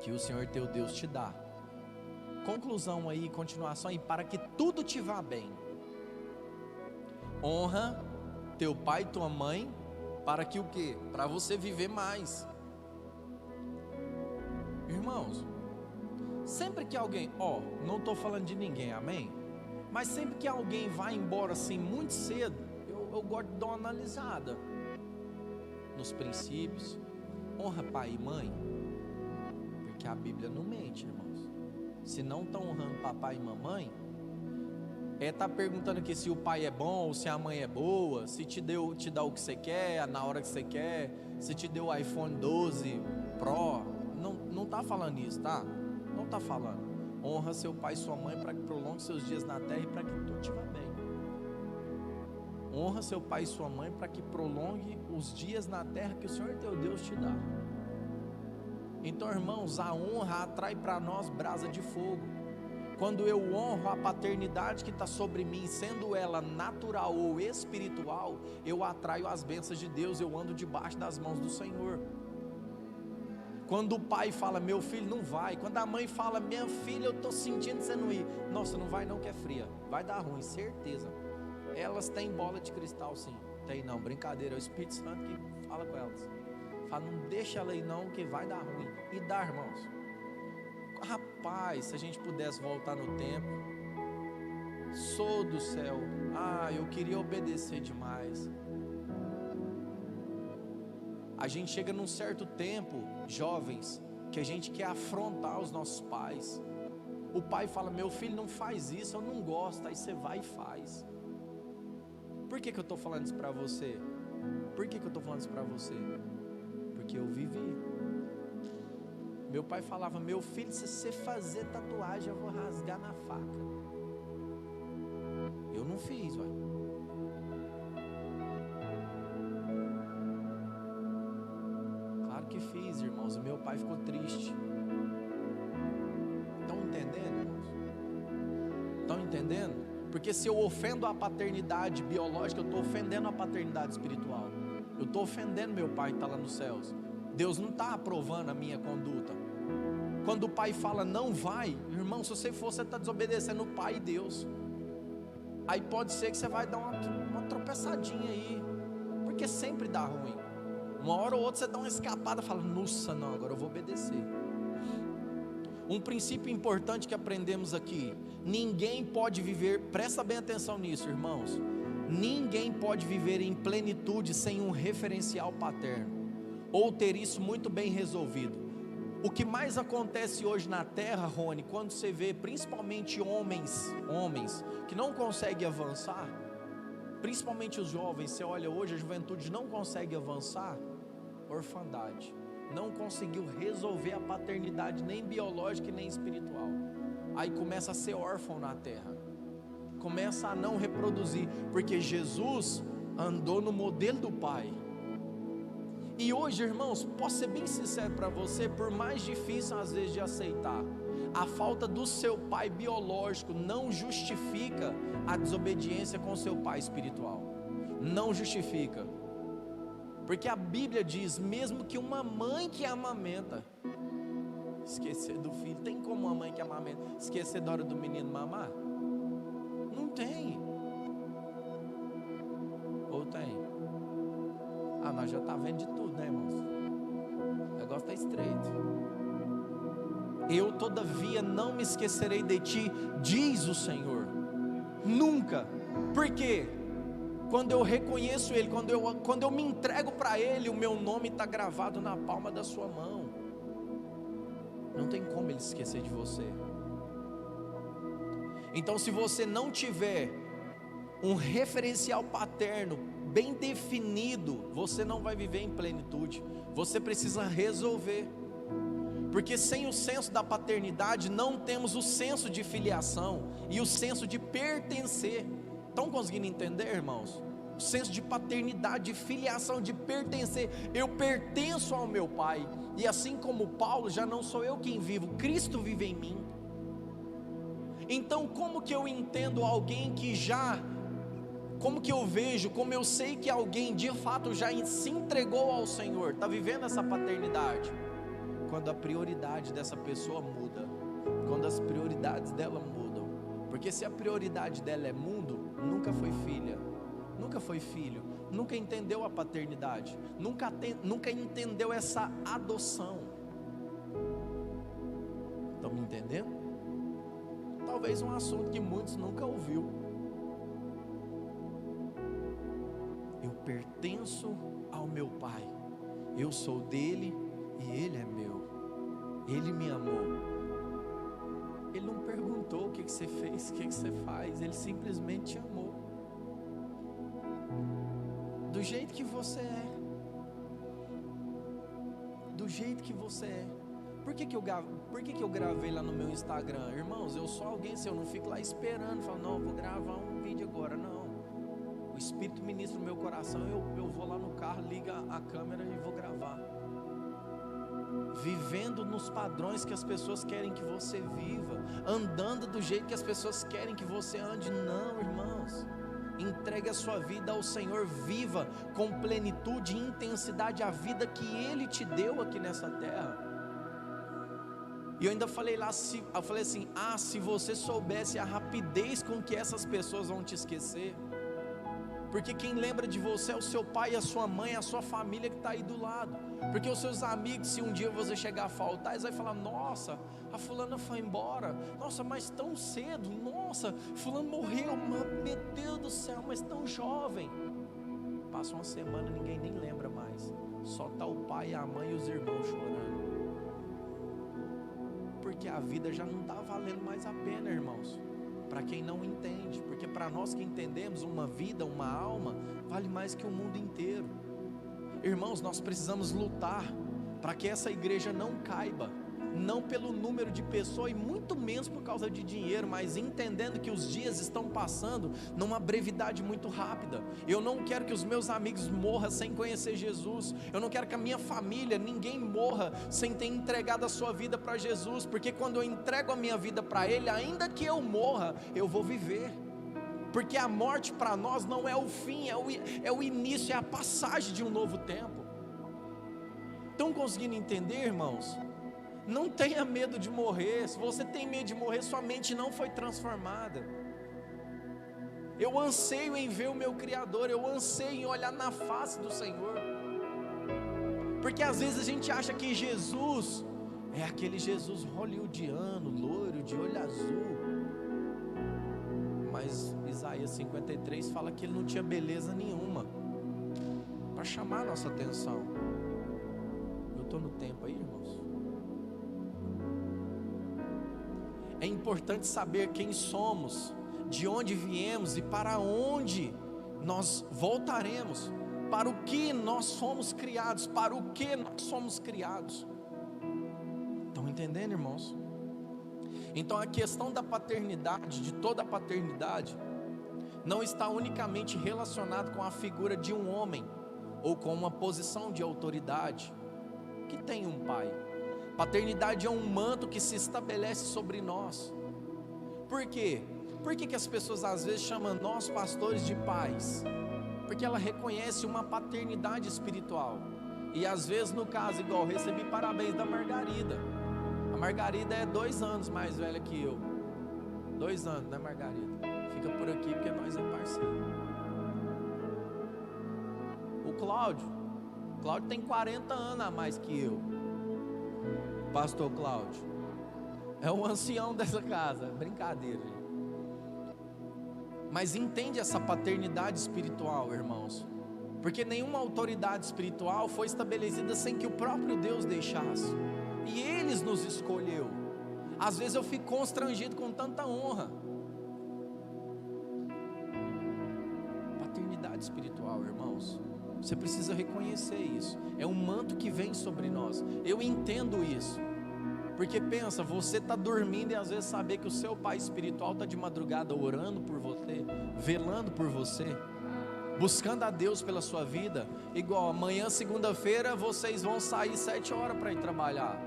que o Senhor teu Deus te dá. Conclusão aí, continuação aí, para que tudo te vá bem. Honra teu pai e tua mãe, para que o quê? Para você viver mais. Irmãos, sempre que alguém, não estou falando de ninguém, amém? Mas sempre que alguém vai embora assim muito cedo, eu gosto de dar uma analisada nos princípios. Honra pai e mãe, porque a Bíblia não mente, irmãos. Se não estão honrando papai e mamãe, tá perguntando aqui se o pai é bom ou se a mãe é boa, se te dá o que você quer, na hora que você quer, se te deu o iPhone 12 Pro. Não está falando isso, tá? Não está falando. Honra seu pai e sua mãe para que prolongue seus dias na terra e para que tudo te vá bem. Honra seu pai e sua mãe para que prolongue os dias na terra que o Senhor teu Deus te dá. Então, irmãos, a honra atrai para nós brasa de fogo. Quando eu honro a paternidade que está sobre mim, sendo ela natural ou espiritual, eu atraio as bênçãos de Deus, eu ando debaixo das mãos do Senhor. Quando o pai fala: meu filho, não vai. Quando a mãe fala: minha filha, eu estou sentindo você não ir. Nossa, não vai não, que é fria. Vai dar ruim, certeza. Elas têm bola de cristal, sim. Tem não, brincadeira, é o Espírito Santo que fala com elas. Fala: não deixa ela ir não, que vai dar ruim. E dá, irmãos. Rapaz, se a gente pudesse voltar no tempo. Sou do céu. Eu queria obedecer demais. A gente chega num certo tempo, jovens, que a gente quer afrontar os nossos pais. O pai fala: meu filho, não faz isso, eu não gosto. Aí você vai e faz. Por que eu estou falando isso para você? Por que eu estou falando isso para você? Porque eu vivi. Meu pai falava: meu filho, se você fazer tatuagem, eu vou rasgar na faca. Eu não fiz, vai. Claro que fiz, irmãos. O meu pai ficou triste. Estão entendendo, irmãos? Estão entendendo? Porque se eu ofendo a paternidade biológica, eu estou ofendendo a paternidade espiritual. Eu estou ofendendo meu pai que está lá nos céus. Deus não está aprovando a minha conduta. Quando o pai fala: não vai, irmão, se você for, você está desobedecendo o pai e Deus. Aí pode ser que você vai dar uma tropeçadinha aí, porque sempre dá ruim. Uma hora ou outra você dá uma escapada e fala: nossa, não, agora eu vou obedecer. Um princípio importante que aprendemos aqui: ninguém pode viver, presta bem atenção nisso, irmãos. Ninguém pode viver em plenitude sem um referencial paterno, ou ter isso muito bem resolvido. O que mais acontece hoje na terra, Rony, quando você vê principalmente homens que não conseguem avançar, principalmente os jovens, você olha hoje, a juventude não consegue avançar, orfandade, não conseguiu resolver a paternidade nem biológica e nem espiritual, aí começa a ser órfão na terra, começa a não reproduzir, porque Jesus andou no modelo do Pai. E hoje, irmãos, posso ser bem sincero para você, por mais difícil às vezes de aceitar, a falta do seu pai biológico não justifica a desobediência com o seu pai espiritual. não justifica. Porque a Bíblia diz, mesmo que uma mãe que amamenta esquecer do filho, tem como uma mãe que amamenta esquecer da hora do menino mamar? Não tem. Ou tem? Nós já está vendo de tudo, né, irmãos? O negócio está estreito. Eu todavia não me esquecerei de ti, diz o Senhor. Nunca. Por quê? Quando eu reconheço Ele, quando eu me entrego para Ele, o meu nome está gravado na palma da sua mão. Não tem como Ele esquecer de você. Então, se você não tiver um referencial paterno bem definido, você não vai viver em plenitude. Você precisa resolver. Porque sem o senso da paternidade, não temos o senso de filiação e o senso de pertencer. Estão conseguindo entender, irmãos? O senso de paternidade, de filiação, de pertencer. Eu pertenço ao meu Pai. E assim como Paulo, já não sou eu quem vivo, Cristo vive em mim. Então como que eu entendo alguém que já... Como que eu vejo, como eu sei que alguém de fato já se entregou ao Senhor, está vivendo essa paternidade? Quando a prioridade dessa pessoa muda, quando as prioridades dela mudam. Porque se a prioridade dela é mundo, nunca foi filha, nunca foi filho, nunca entendeu a paternidade, nunca entendeu essa adoção. Estão me entendendo? Talvez um assunto que muitos nunca ouviu. Eu pertenço ao meu Pai, eu sou dele e ele é meu. Ele me amou. Ele não perguntou o que você fez, o que você faz, ele simplesmente te amou do jeito que você é. Do jeito que você é. Por que eu gravei lá no meu Instagram? Irmãos, eu sou alguém, se eu não fico lá esperando, falo, não, eu vou gravar um vídeo agora, não. O Espírito ministra no meu coração, eu vou lá no carro, liga a câmera e vou gravar. Vivendo nos padrões que as pessoas querem que você viva, andando do jeito que as pessoas querem que você ande. Não, irmãos, entregue a sua vida ao Senhor, viva com plenitude e intensidade a vida que Ele te deu aqui nessa terra. E eu ainda falei lá, eu falei assim, se você soubesse a rapidez com que essas pessoas vão te esquecer. Porque quem lembra de você é o seu pai, a sua mãe, a sua família que está aí do lado. Porque os seus amigos, se um dia você chegar a faltar, eles vão falar, nossa, a fulana foi embora, nossa, mas tão cedo, nossa, fulano morreu, meu Deus do céu, mas tão jovem. Passa uma semana, ninguém nem lembra mais, só está o pai, a mãe e os irmãos chorando. Porque a vida já não está valendo mais a pena, irmãos. Para quem não entende, porque para nós que entendemos, uma vida, uma alma, vale mais que o mundo inteiro. Irmãos, nós precisamos lutar para que essa igreja não caiba, não pelo número de pessoas e muito menos por causa de dinheiro, mas entendendo que os dias estão passando numa brevidade muito rápida. Eu não quero que os meus amigos morram sem conhecer Jesus, eu não quero que a minha família, ninguém morra sem ter entregado a sua vida para Jesus, porque quando eu entrego a minha vida para Ele, ainda que eu morra, eu vou viver. Porque a morte para nós não é o fim, é o início, é a passagem de um novo tempo. Estão conseguindo entender, irmãos? Não tenha medo de morrer. Se você tem medo de morrer, sua mente não foi transformada. Eu anseio em ver o meu Criador, eu anseio em olhar na face do Senhor. Porque às vezes a gente acha que Jesus é aquele Jesus hollywoodiano, loiro, de olho azul. Mas Isaías 53 fala que ele não tinha beleza nenhuma para chamar a nossa atenção. Eu estou no tempo aí, irmãos? É importante saber quem somos, de onde viemos e para onde nós voltaremos, para o que nós fomos criados, para o que nós somos criados. Estão entendendo, irmãos? Então a questão da paternidade, de toda a paternidade, não está unicamente relacionada com a figura de um homem, ou com uma posição de autoridade, que tem um pai. Paternidade é um manto que se estabelece sobre nós. Por quê? Por que as pessoas às vezes chamam nós pastores de pais? Porque ela reconhece uma paternidade espiritual. E às vezes, no caso, igual, recebi parabéns da Margarida. A Margarida é 2 anos mais velha que eu. 2 anos, né, Margarida? Fica por aqui porque nós é parceiro. O Cláudio tem 40 anos a mais que eu. Pastor Cláudio é o ancião dessa casa. Brincadeira, gente. Mas entende essa paternidade espiritual, irmãos. Porque nenhuma autoridade espiritual foi estabelecida sem que o próprio Deus deixasse. E eles nos escolheu. Às vezes eu fico constrangido com tanta honra. Paternidade espiritual, irmãos. Você precisa reconhecer isso. É um manto que vem sobre nós. Eu entendo isso. Porque pensa, você está dormindo e às vezes saber que o seu pai espiritual está de madrugada orando por você, velando por você, buscando a Deus pela sua vida. Igual amanhã, segunda-feira, vocês vão sair 7 horas para ir trabalhar.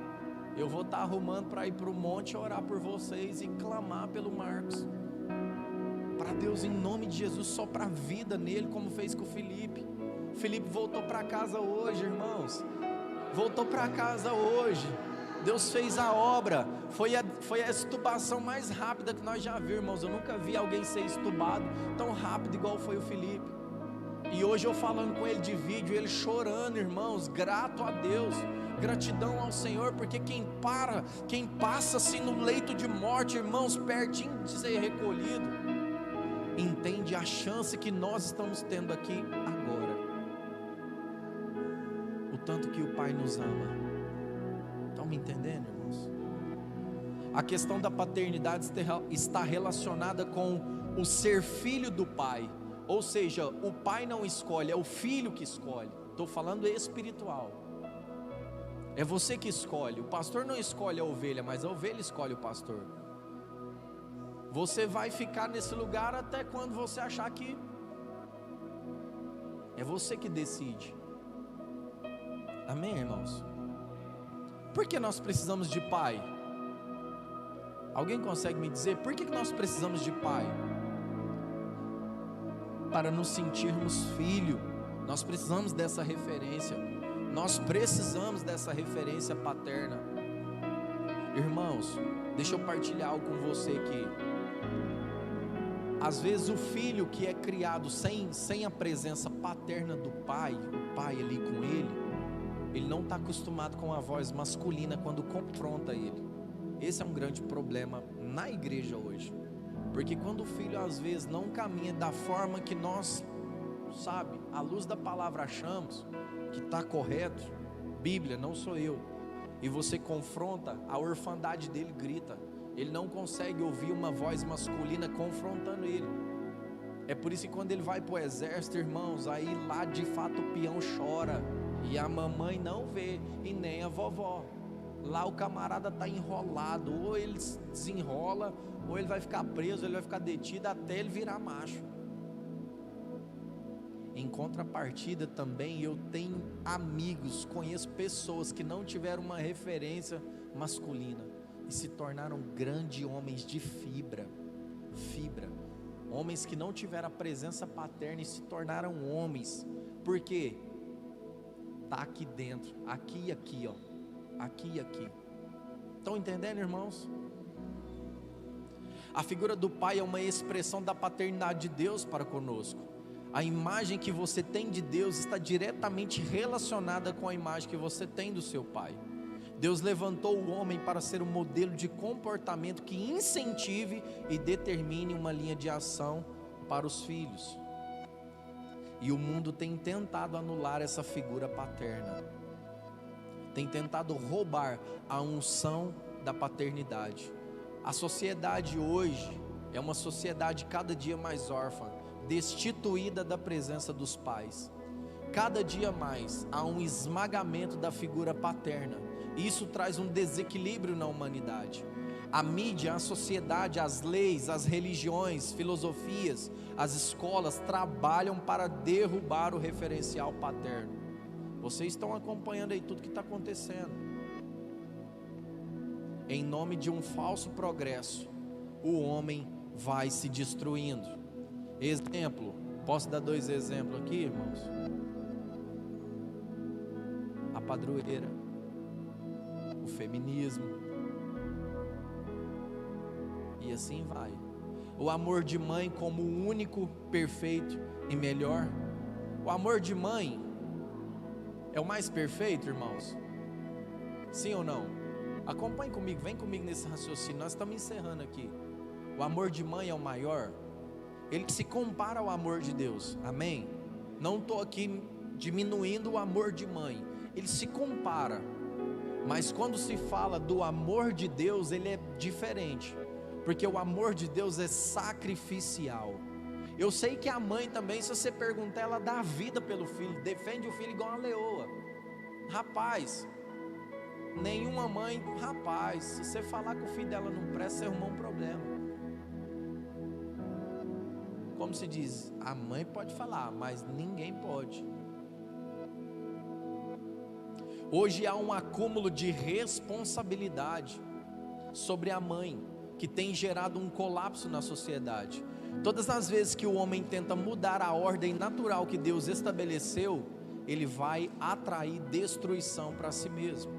Eu vou estar arrumando para ir para o monte, orar por vocês e clamar pelo Marcos, para Deus, em nome de Jesus, soprar vida nele, como fez com o Felipe. Felipe voltou para casa hoje, irmãos. Voltou para casa hoje. Deus fez a obra. Foi a extubação mais rápida que nós já vimos, irmãos. Eu nunca vi alguém ser extubado tão rápido igual foi o Felipe. E hoje eu falando com ele de vídeo, ele chorando, irmãos, grato a Deus, gratidão ao Senhor, porque quem passa assim no leito de morte, irmãos, pertinho de ser recolhido, entende a chance que nós estamos tendo aqui agora, o tanto que o Pai nos ama. Estão me entendendo, irmãos? A questão da paternidade está relacionada com o ser filho do Pai. Ou seja, o pai não escolhe, é o filho que escolhe. Estou falando espiritual. É você que escolhe. O pastor não escolhe a ovelha, mas a ovelha escolhe o pastor. Você vai ficar nesse lugar até quando você achar que é você que decide. Amém, irmãos? Por que nós precisamos de pai? Alguém consegue me dizer por que nós precisamos de pai? Para nos sentirmos filho. Nós precisamos dessa referência. Nós precisamos dessa referência paterna. Irmãos, deixa eu partilhar algo com você aqui. Às vezes o filho que é criado sem a presença paterna do pai, o pai ali com ele não está acostumado com a voz masculina quando confronta ele. Esse é um grande problema na igreja hoje. Porque quando o filho às vezes não caminha da forma que nós, à luz da palavra achamos que está correto, Bíblia, não sou eu, e você confronta, a orfandade dele grita. Ele não consegue ouvir uma voz masculina confrontando ele. É por isso que quando ele vai para o exército, irmãos, aí lá de fato o peão chora, e a mamãe não vê, e nem a vovó. Lá o camarada está enrolado, ou ele desenrola, ou ele vai ficar preso, ele vai ficar detido até ele virar macho. Em contrapartida também, eu tenho amigos, conheço pessoas que não tiveram uma referência masculina e se tornaram grandes homens de fibra. Homens que não tiveram a presença paterna e se tornaram homens. Por quê? Está aqui dentro, aqui e aqui, ó. Aqui e aqui. Estão entendendo, irmãos? A figura do pai é uma expressão da paternidade de Deus para conosco. A imagem que você tem de Deus está diretamente relacionada com a imagem que você tem do seu pai. Deus levantou o homem para ser um modelo de comportamento que incentive e determine uma linha de ação para os filhos. E o mundo tem tentado anular essa figura paterna. Tem tentado roubar a unção da paternidade. A sociedade hoje é uma sociedade cada dia mais órfã, destituída da presença dos pais. Cada dia mais há um esmagamento da figura paterna. Isso traz um desequilíbrio na humanidade. A mídia, a sociedade, as leis, as religiões, filosofias, as escolas trabalham para derrubar o referencial paterno. Vocês estão acompanhando aí tudo que está acontecendo. Em nome de um falso progresso, o homem vai se destruindo. Exemplo, Posso dar 2 exemplos aqui, irmãos? A padroeira, o feminismo, e assim vai. O amor de mãe como o único, perfeito e melhor. O amor de mãe é o mais perfeito, irmãos? Sim ou não? Acompanhe comigo, vem comigo nesse raciocínio, nós estamos encerrando aqui. O amor de mãe é o maior? Ele se compara ao amor de Deus, amém? Não estou aqui diminuindo o amor de mãe, ele se compara. Mas quando se fala do amor de Deus, ele é diferente, porque o amor de Deus é sacrificial. Eu sei que a mãe também, se você perguntar, ela dá a vida pelo filho, defende o filho igual uma leoa. Rapaz, nenhuma mãe, rapaz, se você falar que o filho dela não presta, você arrumou um problema. Como se diz, a mãe pode falar, mas ninguém pode. Hoje há um acúmulo de responsabilidade sobre a mãe, que tem gerado um colapso na sociedade. Todas as vezes que o homem tenta mudar a ordem natural que Deus estabeleceu, ele vai atrair destruição para si mesmo.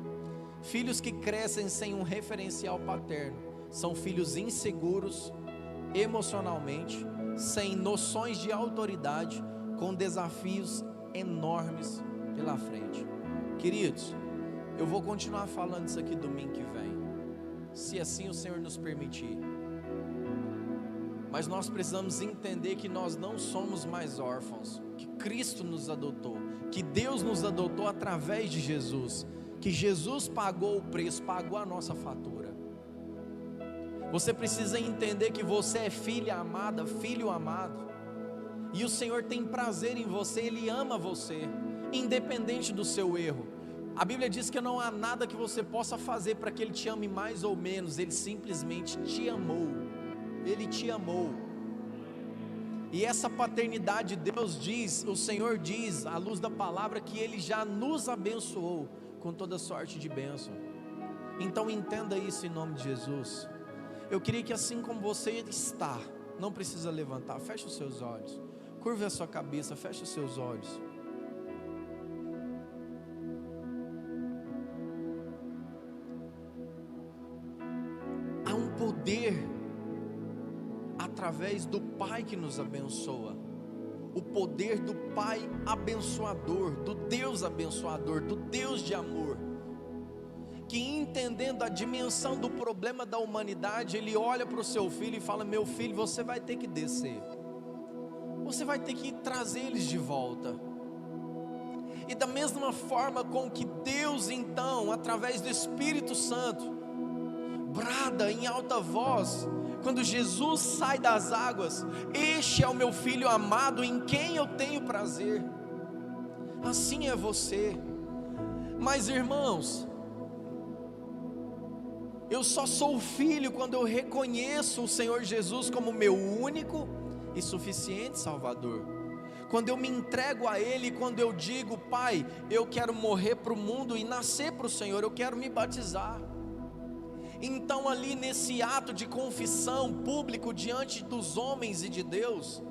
Filhos que crescem sem um referencial paterno são filhos inseguros emocionalmente, sem noções de autoridade, com desafios enormes pela frente. Queridos, eu vou continuar falando isso aqui domingo que vem, se assim o Senhor nos permitir. Mas nós precisamos entender que nós não somos mais órfãos, que Cristo nos adotou, que Deus nos adotou através de Jesus, que Jesus pagou o preço, pagou a nossa fatura. Você precisa entender que você é filha amada, filho amado, e o Senhor tem prazer em você, Ele ama você, independente do seu erro. A Bíblia diz que não há nada que você possa fazer para que Ele te ame mais ou menos, Ele simplesmente te amou, Ele te amou. E essa paternidade, Deus diz, o Senhor diz, à luz da palavra, que Ele já nos abençoou com toda sorte de bênção. Então entenda isso em nome de Jesus. Eu queria que assim como você está, não precisa levantar, feche os seus olhos, curve a sua cabeça, feche os seus olhos. Há um poder através do Pai que nos abençoa, o poder do Pai abençoador, do Deus abençoador, do Deus de amor, que entendendo a dimensão do problema da humanidade, Ele olha para o seu filho e fala: meu filho, você vai ter que descer, você vai ter que trazer eles de volta. E da mesma forma com que Deus então, através do Espírito Santo, brada em alta voz, quando Jesus sai das águas: este é o meu filho amado, em quem eu tenho prazer. Assim é você. Mas irmãos, eu só sou filho quando eu reconheço o Senhor Jesus como meu único e suficiente Salvador. Quando eu me entrego a Ele, quando eu digo: Pai, eu quero morrer para o mundo e nascer para o Senhor, eu quero me batizar. Então ali nesse ato de confissão público diante dos homens e de Deus,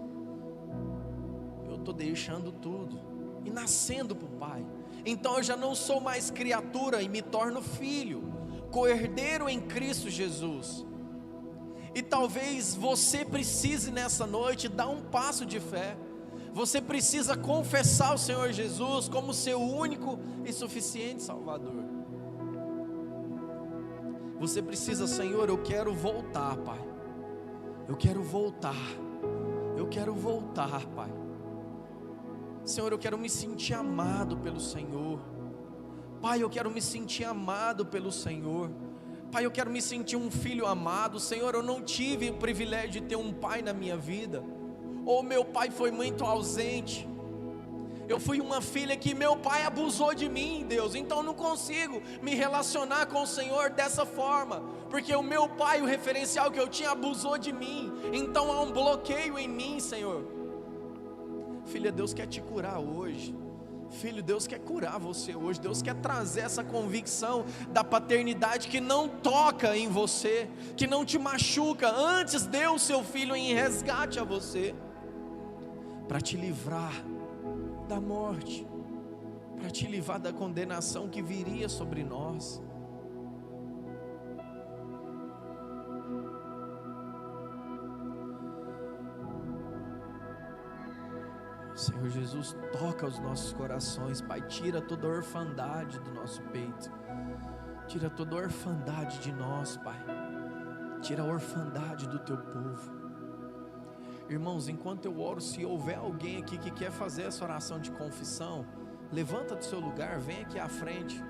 eu estou deixando tudo e nascendo para o Pai. Então eu já não sou mais criatura e me torno filho, co-herdeiro em Cristo Jesus. E talvez você precise nessa noite dar um passo de fé. Você precisa confessar o Senhor Jesus como seu único e suficiente Salvador. Você precisa: Senhor, eu quero voltar, Pai. Eu quero voltar. Eu quero voltar, Pai. Senhor, eu quero me sentir amado pelo Senhor. Pai, eu quero me sentir amado pelo Senhor. Pai, eu quero me sentir um filho amado. Senhor, eu não tive o privilégio de ter um pai na minha vida, ou meu pai foi muito ausente. Eu fui uma filha que meu pai abusou de mim, Deus. Então eu não consigo me relacionar com o Senhor dessa forma, porque o meu pai, o referencial que eu tinha, abusou de mim. Então há um bloqueio em mim, Senhor. Filha, Deus quer te curar hoje. Filho, Deus quer curar você hoje. Deus quer trazer essa convicção da paternidade que não toca em você, que não te machuca. Antes deu o seu filho em resgate a você. para te livrar da morte, para te livrar da condenação que viria sobre nós. Senhor Jesus, toca os nossos corações, Pai, tira toda a orfandade do nosso peito, tira toda a orfandade de nós, Pai, tira a orfandade do Teu povo. Irmãos, enquanto eu oro, se houver alguém aqui que quer fazer essa oração de confissão, levanta do seu lugar, vem aqui à frente.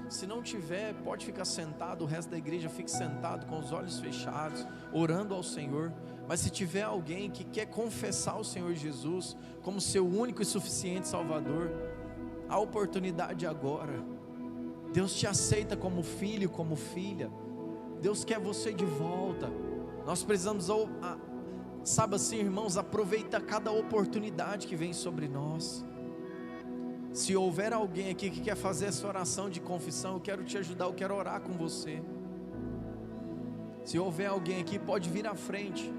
Se não tiver, pode ficar sentado, o resto da igreja fique sentado com os olhos fechados, orando ao Senhor. Mas se tiver alguém que quer confessar o Senhor Jesus como seu único e suficiente Salvador, a oportunidade agora. Deus te aceita como filho, como filha. Deus quer você de volta. Nós precisamos, sabe assim, irmãos, aproveita cada oportunidade que vem sobre nós. Se houver alguém aqui que quer fazer essa oração de confissão, eu quero te ajudar, eu quero orar com você. Se houver alguém aqui, pode vir à frente.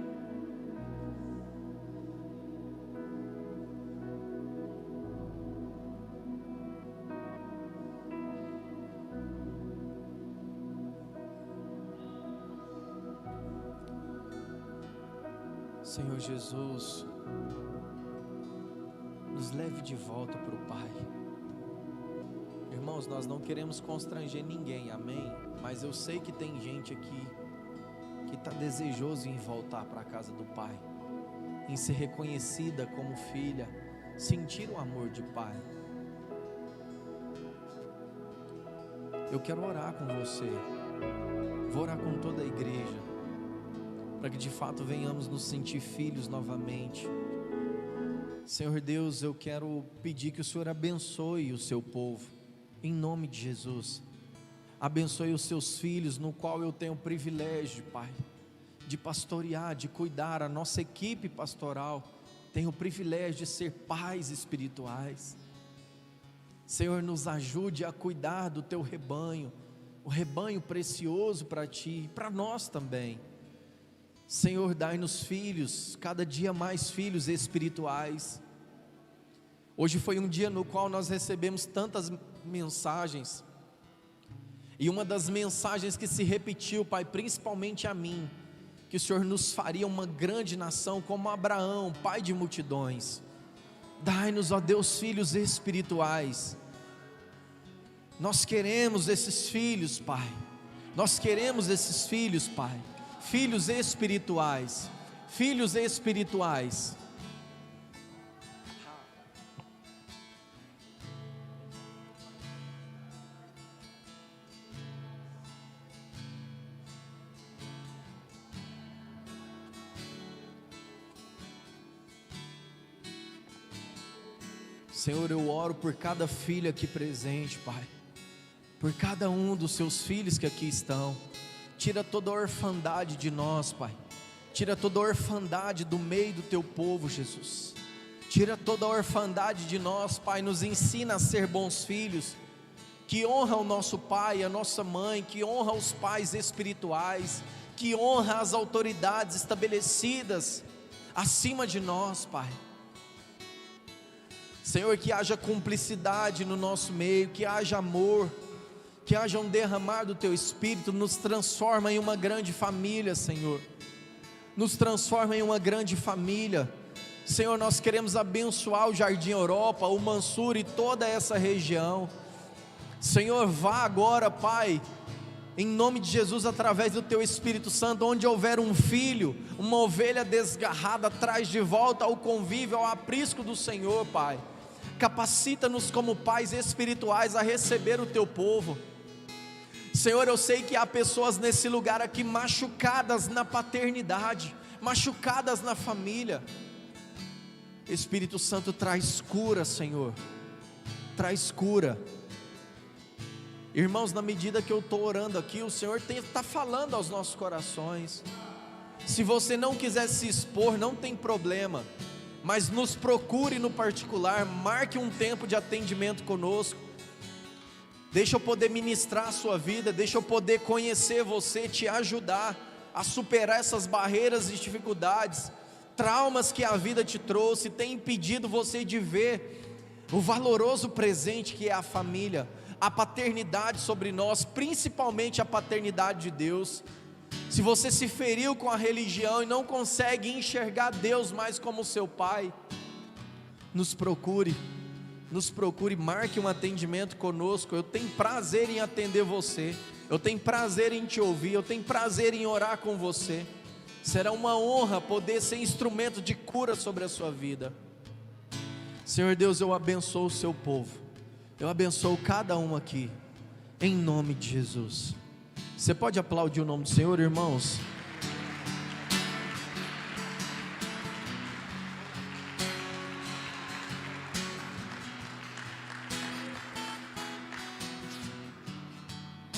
Senhor Jesus, nos leve de volta para o Pai. Irmãos, nós não queremos constranger ninguém, amém? Mas eu sei que tem gente aqui que está desejoso em voltar para a casa do Pai, em ser reconhecida como filha, sentir o amor de Pai. Eu quero orar com você, vou orar com toda a igreja, para que de fato venhamos nos sentir filhos novamente. Senhor Deus, eu quero pedir que o Senhor abençoe o seu povo, em nome de Jesus. Abençoe os seus filhos, no qual eu tenho o privilégio, Pai, de pastorear, de cuidar. A nossa equipe pastoral tem o privilégio de ser pais espirituais. Senhor, nos ajude a cuidar do teu rebanho, o rebanho precioso para ti e para nós também. Senhor, dai-nos filhos, cada dia mais filhos espirituais. Hoje foi um dia no qual nós recebemos tantas mensagens, e uma das mensagens que se repetiu, Pai, principalmente a mim, que o Senhor nos faria uma grande nação como Abraão, pai de multidões. Dai-nos, ó Deus, filhos espirituais. Nós queremos esses filhos, Pai. Nós queremos esses filhos, Pai. Filhos espirituais, filhos espirituais. Senhor, eu oro por cada filho aqui presente, Pai, por cada um dos seus filhos que aqui estão. Tira toda a orfandade de nós, Pai. Tira toda a orfandade do meio do teu povo, Jesus. Tira toda a orfandade de nós, Pai. Nos ensina a ser bons filhos, que honra o nosso pai, a nossa mãe, que honra os pais espirituais, que honra as autoridades estabelecidas acima de nós, Pai. Senhor, que haja cumplicidade no nosso meio, que haja amor, que haja um derramar do Teu Espírito. Nos transforma em uma grande família, Senhor. Nos transforma em uma grande família. Senhor, nós queremos abençoar o Jardim Europa, o Mansur e toda essa região. Senhor, vá agora, Pai, em nome de Jesus, através do Teu Espírito Santo, onde houver um filho, uma ovelha desgarrada, traz de volta ao convívio, ao aprisco do Senhor, Pai. Capacita-nos como pais espirituais a receber o Teu povo. Senhor, eu sei que há pessoas nesse lugar aqui machucadas na paternidade, machucadas na família. Espírito Santo, traz cura, Senhor, traz cura. Irmãos, na medida que eu estou orando aqui, o Senhor está falando aos nossos corações. Se você não quiser se expor, não tem problema, mas nos procure no particular, marque um tempo de atendimento conosco. Deixa eu poder ministrar a sua vida, deixa eu poder conhecer você, te ajudar a superar essas barreiras e dificuldades, traumas que a vida te trouxe têm impedido você de ver o valoroso presente que é a família, a paternidade sobre nós, principalmente a paternidade de Deus. Se você se feriu com a religião e não consegue enxergar Deus mais como seu Pai, nos procure, marque um atendimento conosco. Eu tenho prazer em atender você, eu tenho prazer em te ouvir, eu tenho prazer em orar com você. Será uma honra poder ser instrumento de cura sobre a sua vida. Senhor Deus, eu abençoo o seu povo, eu abençoo cada um aqui, em nome de Jesus. Você pode aplaudir o nome do Senhor, irmãos?